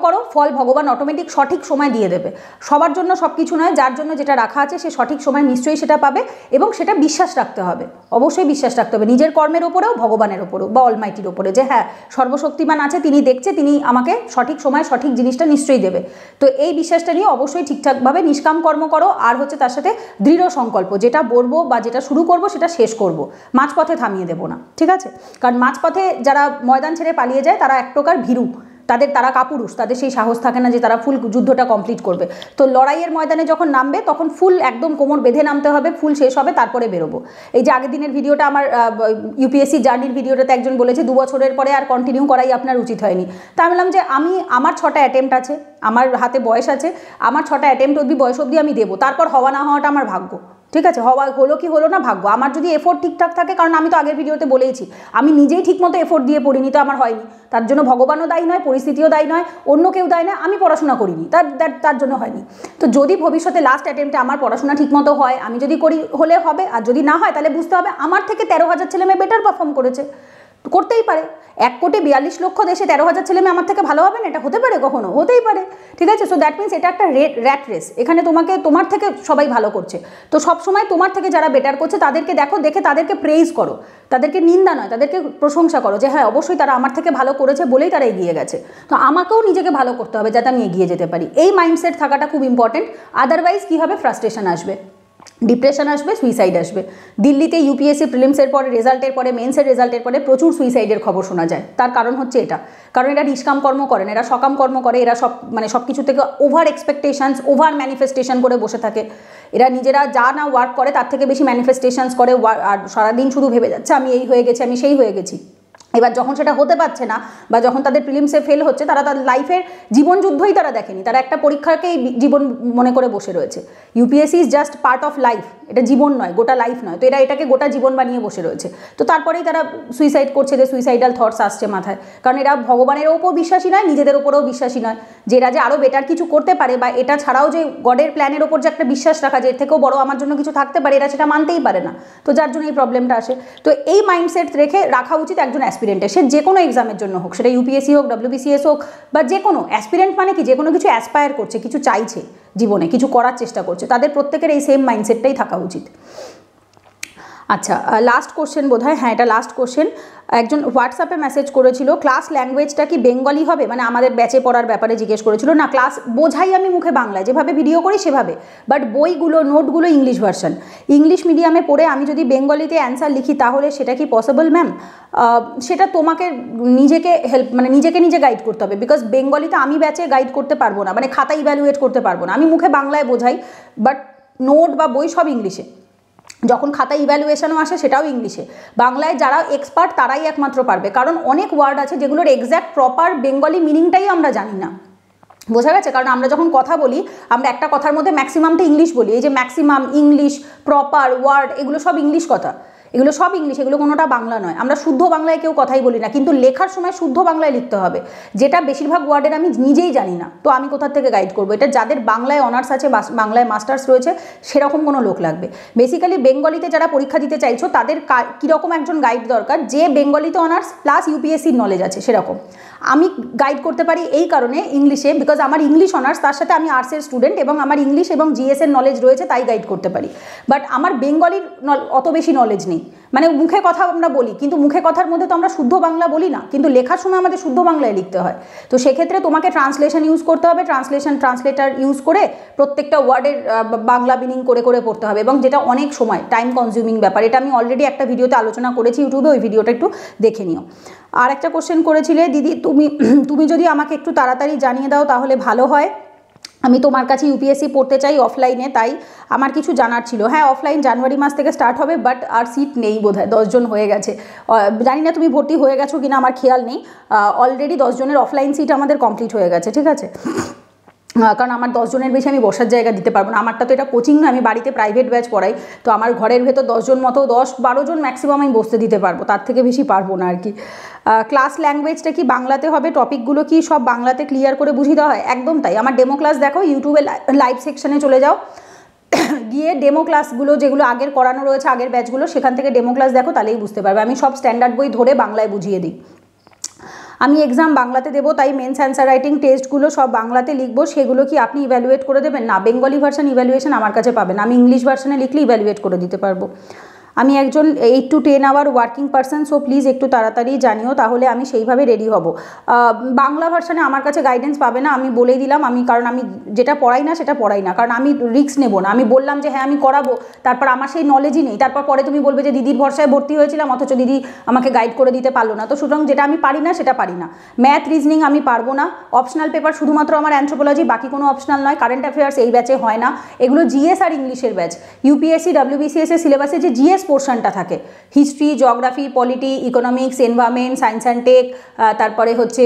[SPEAKER 1] করো, ফল ভগবান অটোমেটিক সঠিক সময় দিয়ে দেবে। সবার জন্য সব কিছু নয়, যার জন্য যেটা রাখা আছে সে সঠিক সময় নিশ্চয়ই সেটা পাবে এবং সেটা বিশ্বাস রাখতে হবে, অবশ্যই বিশ্বাস রাখতে হবে নিজের কর্মের ওপরেও, ভগবানের ওপরেও বা অলমাইটির ওপরে, যে হ্যাঁ সর্বশক্তিমান আছে, তিনি দেখছে, তিনি আমাকে সঠিক সময় সঠিক জিনিসটা নিশ্চয়ই দেবে। তো এই বিশ্বাসটা নিয়ে অবশ্যই ঠিকঠাকভাবে নিষ্কাম কর্ম করো। আর হচ্ছে তার সাথে দৃঢ় সংকল্প, যেটা বলবো বা যেটা শুরু করব সেটা শেষ করব, মাঝপথে থামিয়ে দেবো না, ঠিক আছে? কারণ মাঝপথে যারা ময়দান ছেড়ে পালিয়ে যায় তারা এক প্রকার ভীরু, তারা কাপুরুষ, তাদের সেই সাহস থাকে না যে তারা ফুল যুদ্ধটা কমপ্লিট করবে। তো লড়াইয়ের ময়দানে যখন নামবে তখন ফুল একদম কোমর বেঁধে নামতে হবে, ফুল শেষ হবে তারপরে বেরোবো। এই যে আগের দিনের ভিডিওটা, আমার ইউপিএসসি জার্নির ভিডিওটাতে একজন বলেছে 2 বছরের পরে আর কন্টিনিউ করাই আপনার উচিত হয়নি। তা আমি বললাম যে আমার 6টা অ্যাটেম্প্ট আছে, আমার হাতে বয়স আছে, আমার 6টা অ্যাটেম্প্ট অবধি বয়স অবধি আমি দেবো, তারপর হওয়া না হওয়াটা আমার ভাগ্য, ঠিক আছে? হলো কি হলো না ভাগ্য। আমার যদি এফোর্ট ঠিকঠাক থাকে, কারণ আমি তো আগের ভিডিওতে বলেইছি আমি নিজেই ঠিকমতো এফোর্ট দিয়ে পড়িনি, তো আমার হয়নি, তার জন্য ভগবানও দায়ী নয়, পরিস্থিতিও দায়ী নয়, অন্য কেউ দায়ী নয়, আমি পড়াশোনা করিনি, তার জন্য হয়নি। তো যদি ভবিষ্যতে লাস্ট অ্যাটেম্পটে আমার পড়াশোনা ঠিকমতো হয়, আমি যদি করি হলে হবে, আর যদি না হয় তাহলে বুঝতে হবে আমার থেকে 13,000 ছেলেমেয়ে বেটার পারফর্ম করেছে। করতেই পারে, 1,42,00,000 দেশে 13,000 ছেলেমেয়ে আমার থেকে ভালো হবে না, এটা হতে পারে, কখনো হতেই পারে, ঠিক আছে? সো দ্যাট মিনস এটা একটা র্যাট রেস, এখানে তোমার থেকে সবাই ভালো করছে, তো সবসময় তোমার থেকে যারা বেটার করছে তাদেরকে দেখো, দেখে তাদেরকে প্রেইজ করো, তাদেরকে নিন্দা নয়, তাদেরকে প্রশংসা করো যে হ্যাঁ অবশ্যই তারা আমার থেকে ভালো করেছে বলেই তারা এগিয়ে গেছে, তো আমাকেও নিজেকে ভালো করতে হবে যাতে আমি এগিয়ে যেতে পারি। এই মাইন্ডসেট থাকাটা খুব ইম্পর্টেন্ট, আদারওয়াইজ কী হবে, ফ্রাস্ট্রেশন আসবে, ডিপ্রেশন আসবে, সুইসাইড আসবে। দিল্লিতে ইউপিএসসি প্রিলিমসের পরে, রেজাল্টের পরে, মেন্সের রেজাল্টের পরে প্রচুর সুইসাইডের খবর শোনা যায়। তার কারণ হচ্ছে এটা, কারণ এরা নিষ্কাম কর্ম করে না, এরা সকাম কর্ম করে, এরা সব কিছু থেকে ওভার এক্সপেকটেশনস, ওভার ম্যানিফেস্টেশন করে বসে থাকে। এরা নিজেরা যা না ওয়ার্ক করে তার থেকে বেশি ম্যানিফেস্টেশনস করে, আর সারাদিন শুধু ভেবে যাচ্ছে আমি এই হয়ে গেছি, আমি সেই হয়ে গেছি। এবার যখন সেটা হতে পারছে না বা যখন তাদের প্রিলিমসে ফেল হচ্ছে, তারা তাদের লাইফের জীবনযুদ্ধই তারা দেখেনি, তারা একটা পরীক্ষাকেই জীবন মনে করে বসে রয়েছে। UPSC is just part of life, এটা জীবন নয়, গোটা লাইফ নয়, তো এরা এটাকে গোটা জীবন বানিয়ে বসে রয়েছে। তো তারপরেই তারা সুইসাইড করছে, যে সুইসাইডাল থটস আসছে মাথায়, কারণ এরা ভগবানের ওপর বিশ্বাসী নয়, নিজেদের ওপরেও বিশ্বাসী নয়, যে এরা যে আরও বেটার কিছু করতে পারে, বা এটা ছাড়াও যে গডের প্ল্যানের ওপর যে একটা বিশ্বাস রাখা, যে এর থেকেও বড় আমার জন্য কিছু থাকতে পারে, এরা সেটা মানতেই পারে না, তো যার জন্য এই প্রবলেমটা আসে। তো এই মাইন্ডসেট রেখে রাখা উচিত একজন অ্যাসপিরেন্টের, সে যে কোনো এক্সামের জন্য হোক, সেটা ইউপিএসসি হোক, ডব্লিউবিসিএস হোক, বা যে কোনো অ্যাসপিরেন্ট, মানে কি যে কোনো কিছু অ্যাসপায়ার করছে, কিছু চাইছে জীবনে, কিছু করার চেষ্টা করছে, তাদের প্রত্যেকের এই সেম মাইন্ডসেটটাই থাকা উচিত। আচ্ছা, লাস্ট কোশ্চেন বোধহয়, হ্যাঁ এটা লাস্ট কোশ্চেন। একজন হোয়াটসঅ্যাপে মেসেজ করেছিল, ক্লাস ল্যাঙ্গুয়েজটা কি বেঙ্গলি হবে, মানে আমাদের ব্যাচে পড়ার ব্যাপারে জিজ্ঞেস করেছিল। না, ক্লাস বোঝাই আমি মুখে বাংলায়, যেভাবে ভিডিও করি সেভাবে, বাট বইগুলো, নোটগুলো ইংলিশ ভার্সন। ইংলিশ মিডিয়ামে পড়ে আমি যদি বেঙ্গলিতে অ্যান্সার লিখি তাহলে সেটা কি পসিবল ম্যাম? সেটা তোমাকে নিজেকে নিজে গাইড করতে হবে, বিকজ বেঙ্গলিতে আমি ব্যাচে গাইড করতে পারবো না, মানে খাতা ইভ্যালুয়েট করতে পারবো না। আমি মুখে বাংলায় বোঝাই, বাট নোট বা বই সব ইংলিশে, যখন খাতা ইভ্যালুয়েশনও আসে সেটাও ইংলিশে। বাংলায় যারা এক্সপার্ট তারাই একমাত্র পারবে, কারণ অনেক ওয়ার্ড আছে যেগুলোর এক্স্যাক্ট প্রপার বেঙ্গলি মিনিংটাই আমরা জানি না। বোঝা গেছে? কারণ আমরা যখন কথা বলি আমরা একটা কথার মধ্যে ম্যাক্সিমামটা ইংলিশ বলি, এই যে ম্যাক্সিমাম, ইংলিশ, প্রপার, ওয়ার্ড, এগুলো সব ইংলিশ কথা, এগুলো সব ইংলিশ, এগুলো কোনোটা বাংলা নয়। আমরা শুদ্ধ বাংলায় কেউ কথাই বলি না, কিন্তু লেখার সময় শুদ্ধ বাংলায় লিখতে হবে, যেটা বেশিরভাগ ওয়ার্ডের আমি নিজেই জানি না। তো আমি কোথা থেকে গাইড করবো? এটা যাদের বাংলায় অনার্স আছে, বাংলায় মাস্টার্স রয়েছে, সেরকম কোনো লোক লাগবে। বেসিক্যালি বেঙ্গলিতে যারা পরীক্ষা দিতে চাইছো তাদের কীরকম একজন গাইড দরকার, যে বেঙ্গলিতে অনার্স প্লাস ইউপিএসসির নলেজ আছে সেরকম। আমি গাইড করতে পারি এই কারণে ইংলিশে, বিকজ আমার ইংলিশ অনার্স, তার সাথে আমি আর্টসের স্টুডেন্ট এবং আমার ইংলিশ এবং জিএসের নলেজ রয়েছে, তাই গাইড করতে পারি। বাট আমার বেঙ্গলির অত বেশি নলেজ নেই। মানে মুখে কথা আমরা বলি, কিন্তু মুখে কথার মধ্যে তো আমরা শুদ্ধ বাংলা বলি না, কিন্তু লেখার সময় আমাদের শুদ্ধ বাংলায় লিখতে হয়। তো সেক্ষেত্রে তোমাকে ট্রান্সলেশন ইউজ করতে হবে, ট্রান্সলেটার ইউজ করে প্রত্যেকটা ওয়ার্ডের বাংলা মিনিং করে করে পড়তে হবে, এবং যেটা অনেক সময় টাইম কনজিউমিং ব্যাপার। এটা আমি অলরেডি একটা ভিডিওতে আলোচনা করেছি ইউটিউবে, ওই ভিডিওটা একটু দেখে নিও। আর একটা কোশ্চেন করেছিলে, দিদি তুমি যদি আমাকে একটু তাড়াতাড়ি জানিয়ে দাও তাহলে ভালো হয়, আমি তোমার কাছে ইউপিএসসি পড়তে চাই অফলাইনে, তাই আমার কিছু জানার ছিল। হ্যাঁ, অফলাইন জানুয়ারি মাস থেকে স্টার্ট হবে, বাট আর সিট নেই বোধহয়, 10 জন হয়ে গেছে। জানি না তুমি ভর্তি হয়ে গেছো কিনা, আমার খেয়াল নেই। অলরেডি 10 জনের অফলাইন সিট আমাদের কমপ্লিট হয়ে গেছে, ঠিক আছে? কারণ আমার 10 জনের বেশি আমি বসার জায়গা দিতে পারবো না। আমারটা তো এটা কোচিং না, আমি বাড়িতে প্রাইভেট ব্যাচ পড়াই, তো আমার ঘরের ভেতর 10 জন মতো, 10-12 জন ম্যাক্সিমাম আমি বসতে দিতে পারবো, তার থেকে বেশি পারবো না আর কি। ক্লাস ল্যাঙ্গুয়েজটা কি বাংলাতে হবে? টপিকগুলো কি সব বাংলাতে ক্লিয়ার করে বুঝিয়ে দেওয়া হয়? একদম তাই। আমার ডেমো ক্লাস দেখো, ইউটিউবে লাইভ সেকশনে চলে যাও, গিয়ে ডেমো ক্লাসগুলো যেগুলো আগের করানো রয়েছে, আগের ব্যাচগুলো, সেখান থেকে ডেমো ক্লাস দেখো, তাহলেই বুঝতে পারবে। আমি সব স্ট্যান্ডার্ড বই ধরে বাংলায় বুঝিয়ে দিই। আমি এক্সাম বাংলাতে দেবো, তাই মেন্স অ্যান্সার রাইটিং টেস্টগুলো সব বাংলাতে লিখবো, সেগুলো কি আপনি ইভ্যালুয়েট করে দেবেন? না, বেঙ্গলি ভার্সন ইভ্যালুয়েশন আমার কাছে পাবেন, আমি ইংলিশ ভার্সনে লিখলে ইভ্যালুয়েট করে দিতে পারবো। আমি একজন 8 to 10 hour working person, so please একটু তাড়াতাড়ি জানিও, তাহলে আমি সেইভাবে রেডি হব। বাংলা ভার্সনে আমার কাছে গাইডেন্স পাবে না, আমি বলেই দিলাম। কারণ আমি যেটা পড়াই না সেটা পড়াই না, কারণ আমি রিস্ক নেব না। আমি বললাম যে হ্যাঁ আমি করাবো, তারপর আমার সেই নলেজই নেই, তারপর পরে তুমি বলবে যে দিদির ভরসায় ভর্তি হয়েছিলাম অথচ দিদি আমাকে গাইড করে দিতে পারলো না। তো সুতরাং যেটা আমি পারি না সেটা পারি না। ম্যাথ, রিজনিং আমি পারবো না। অপশনাল পেপার শুধুমাত্র আমার অ্যানথ্রোপোলজি, বাকি কোনো অপশনাল নয়। কারেন্ট অ্যাফেয়ার্স এই ব্যাচে হয় না, এগুলো জিএস আর ইংলিশের ব্যাচ। ইউপিএসসি, ডাব্লিউবিসিএস এর সিলেবাসে যে জিএস পোর্শনটা থাকে, history, geography, polity, economics, environment, science and tech, তারপরে হচ্ছে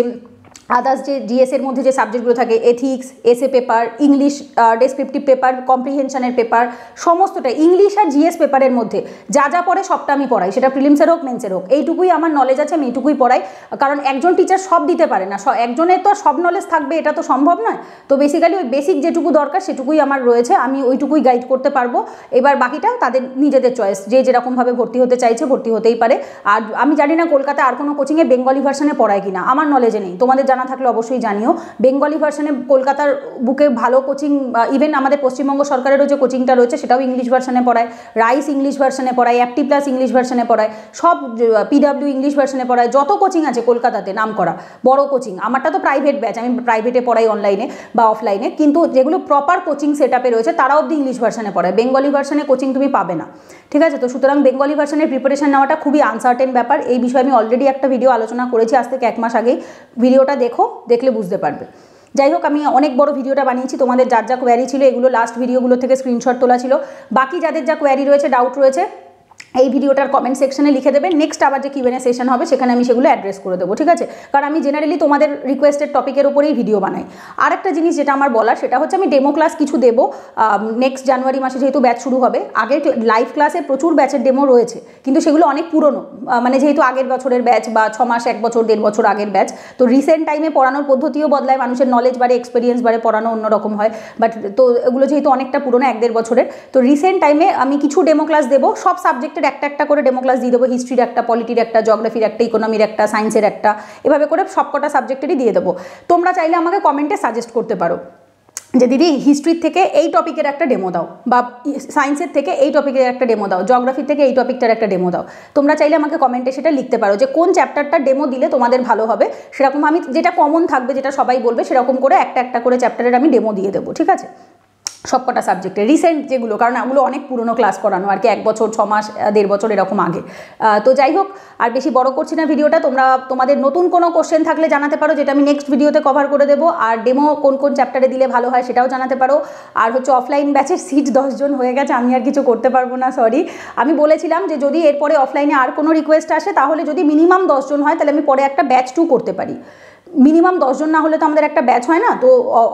[SPEAKER 1] আদার্স যে জিএসের মধ্যে যে সাবজেক্টগুলো থাকে, ethics, essay paper, English descriptive paper, কম্প্রিহেনশনের পেপার, সমস্তটা ইংলিশ আর জিএস পেপারের মধ্যে যা যা পড়ে সবটা আমি পড়াই, সেটা প্রিলিমসের হোক মেন্সের হোক। এইটুকুই আমার নলেজ আছে, আমি এইটুকুই পড়াই। কারণ একজন টিচার সব দিতে পারে না, একজনের তো সব নলেজ থাকবে এটা তো সম্ভব নয়। তো বেসিক্যালি ওই বেসিক যেটুকু দরকার সেটুকুই আমার রয়েছে, আমি ওইটুকুই গাইড করতে পারবো। এবার বাকিটা তাদের নিজেদের চয়েস, যে যেরকমভাবে ভর্তি হতে চাইছে ভর্তি হতেই পারে। আর আমি জানি না কলকাতায় আর কোনো কোচিংয়ে বেঙ্গলি ভার্সনে পড়ায় কিনা, আমার নলেজে নেই, তোমাদের জানা থাকলে অবশ্যই জানিও। বেঙ্গলি ভার্সনে কলকাতার বুকে ভালো কোচিং, ইভেন আমাদের পশ্চিমবঙ্গ সরকারেরও যে কোচিংটা রয়েছে সেটাও ইংলিশ ভার্সনে পড়ায়, রাইস ইংলিশ ভার্সনে পড়ায়, অ্যাপটি প্লাস ইংলিশ ভার্সনে পড়ায়, সব পিডব্লিউ ইংলিশ ভার্সনে পড়ায়। যত কোচিং আছে কলকাতাতে নাম করা বড় কোচিং, আমারটা তো প্রাইভেট ব্যাচ, আমি প্রাইভেটে পড়াই অনলাইনে বা অফলাইনে, কিন্তু যেগুলো প্রপার কোচিং সেট আপে রয়েছে তারা অবধি ইংলিশ ভার্সনে পড়ায়, বেঙ্গলি ভার্সনে কোচিং তুমি পাবে না, ঠিক আছে? তো সুতরাং বেঙ্গলি ভার্সনের প্রিপারেশন নেওয়াটা খুবই আনসার্টেন ব্যাপার। এই বিষয়ে আমি অলরেডি একটা ভিডিও আলোচনা করেছি আজ থেকে 1 মাস আগেই, ভিডিওটা দেখো, দেখলে বুঝতে পারবে। যাই হোক, আমি অনেক বড় ভিডিওটা বানিয়েছি, তোমাদের যার যা কোয়ারি ছিল এগুলো লাস্ট ভিডিওগুলো থেকে স্ক্রিনশট তোলা ছিল। বাকি যাদের যা কোয়ারি রয়েছে, ডাউট রয়েছে, এই ভিডিওটার কমেন্ট সেকশনে লিখে দেবে, নেক্সট আবার যে কিউএনএ সেশন হবে সেখানে আমি সেগুলো অ্যাড্রেস করে দেবো, ঠিক আছে? কারণ আমি জেনারেলি তোমাদের রিকোয়েস্টেড টপিকের উপরেই ভিডিও বানাই। আর একটা জিনিস যেটা আমার বলার, সেটা হচ্ছে আমি ডেমো ক্লাস কিছু দেবো নেক্সট জানুয়ারি মাসে, যেহেতু ব্যাচ শুরু হবে। আগের লাইভ ক্লাসে প্রচুর ব্যাচের ডেমো রয়েছে, কিন্তু সেগুলো অনেক পুরনো, মানে যেহেতু আগের বছরের ব্যাচ বা 6 মাস, 1 বছর, 1.5 বছর আগের ব্যাচ। তো রিসেন্ট টাইমে পড়ানোর পদ্ধতিও বদলায়, মানুষের নলেজ বাড়ে, এক্সপিরিয়েন্স বাড়ে, পড়ানো অন্যরকম হয়। বাট তো এগুলো যেহেতু অনেকটা পুরনো, 1-1.5 বছরের, তো রিসেন্ট টাইমে আমি কিছু ডেমো ক্লাস দেবো, সব সাবজেক্টের একটা একটা করে ডেমো ক্লাস দিয়ে দেবো। হিস্ট্রির একটা, পলিটির একটা, জিওগ্রাফির একটা, ইকোনমির একটা, সায়েন্সের একটা, এভাবে করে সবকটা সাবজেক্টেরই দিয়ে দেবো। তোমরা চাইলে আমাকে কমেন্টে সাজেস্ট করতে পারো যে দিদি হিস্ট্রির থেকে এই টপিকের একটা ডেমো দাও, বা সায়েন্সের থেকে এই টপিকের একটা ডেমো দাও, জিওগ্রাফি থেকে এই টপিকটার একটা ডেমো দাও। তোমরা চাইলে আমাকে কমেন্টে সেটা লিখতে পারো যে কোন চ্যাপ্টারটা ডেমো দিলে তোমাদের ভালো হবে। সেরকম আমি যেটা কমন থাকবে, যেটা সবাই বলবে, সেরকম করে একটা একটা করে চ্যাপ্টারের আমি ডেমো দিয়ে দেবো, ঠিক আছে? সবকটা সাবজেক্টে রিসেন্ট যেগুলো, কারণ ওগুলো অনেক পুরনো ক্লাস করানো আর কি, 1 বছর 6 মাস 1.5 বছর এরকম আগে। তো যাই হোক, আর বেশি বড় করছি না ভিডিওটা। তোমাদের নতুন কোনো কোশ্চেন থাকলে জানাতে পারো, যেটা আমি নেক্সট ভিডিওতে কভার করে দেবো। আর ডেমো কোন কোন চ্যাপ্টারে দিলে ভালো হয় সেটাও জানাতে পারো। আর হচ্ছে অফলাইন ব্যাচের সিট 10 জন হয়ে গেছে, আমি আর কিছু করতে পারবো না, সরি। আমি বলেছিলাম যে যদি এরপরে অফলাইনে আর কোনো রিকোয়েস্ট আসে, তাহলে যদি মিনিমাম 10 জন হয় তাহলে আমি পরে একটা ব্যাচ 2 করতে পারি। মিনিমাম 10 জন না হলে তো আমাদের একটা ব্যাচ হয় না, তো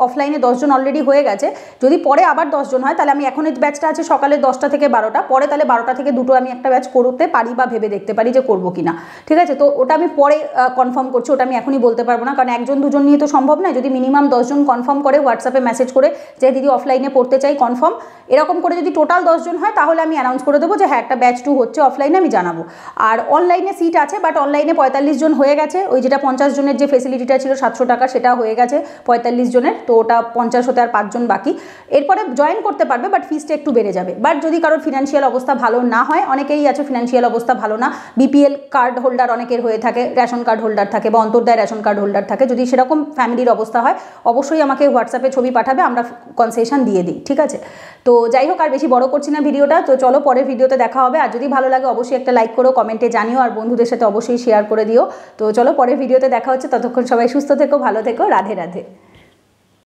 [SPEAKER 1] অফলাইনে 10 জন অলরেডি হয়ে গেছে। যদি পরে আবার 10 জন হয়, তাহলে আমি এখন এই ব্যাচটা আছে সকালে 10টা থেকে 12টা, পরে তাহলে 12টা থেকে 2টো আমি একটা ব্যাচ করতে পারি বা ভেবে দেখতে পারি যে করবো কিনা, ঠিক আছে। তো ওটা আমি পরে কনফার্ম করছি, ওটা আমি এখনই বলতে পারবো না, কারণ 1 জন 2 জন নিয়ে তো সম্ভব নয়। যদি মিনিমাম 10 জন কনফার্ম করে হোয়াটসঅ্যাপে মেসেজ করে যে দিদি অফলাইনে পড়তে চাই কনফার্ম, এরকম করে যদি টোটাল 10 জন হয়, তাহলে আমি অ্যানাউন্স করে দেবো যে হ্যাঁ একটা ব্যাচ 2 হচ্ছে অফলাইনে, আমি জানাবো। আর অনলাইনে সিট আছে, বাট অনলাইনে 45 জন হয়ে গেছে। ওই যেটা 50 জনের যে ফেসিলিটিটা ছিল 700 টাকা, সেটা হয়ে গেছে 45 জনের, তো ওটা 50 হতে আর 5 জন বাকি। এরপরে জয়েন করতে পারবে, বাট ফিসটা একটু বেড়ে যাবে। বাট যদি কারোর ফিনান্সিয়াল অবস্থা ভালো না হয়, অনেকেরই আছে ফিনান্সিয়াল অবস্থা ভালো না, বিপিএল কার্ড হোল্ডার অনেকের হয়ে থাকে, রেশন কার্ড হোল্ডার থাকে বা অন্তর্দায় রেশন কার্ড হোল্ডার থাকে, যদি সেরকম ফ্যামিলির অবস্থা হয় অবশ্যই আমাকে হোয়াটসঅ্যাপে ছবি পাঠাবে, আমরা কনসেশন দিয়ে দিই, ঠিক আছে। তো যাই হোক, আর বেশি বড় করছি না ভিডিওটা। তো চলো পরের ভিডিওতে দেখা হবে। আর যদি ভালো লাগে অবশ্যই একটা লাইক করো, কমেন্টে জানিও, আর বন্ধুদের সাথে অবশ্যই শেয়ার করে দিও। তো চলো পরের ভিডিওতে দেখা হচ্ছে, ততক্ষণ সবাই সুস্থ থেকো, ভালো থেকো, রাধে রাধে।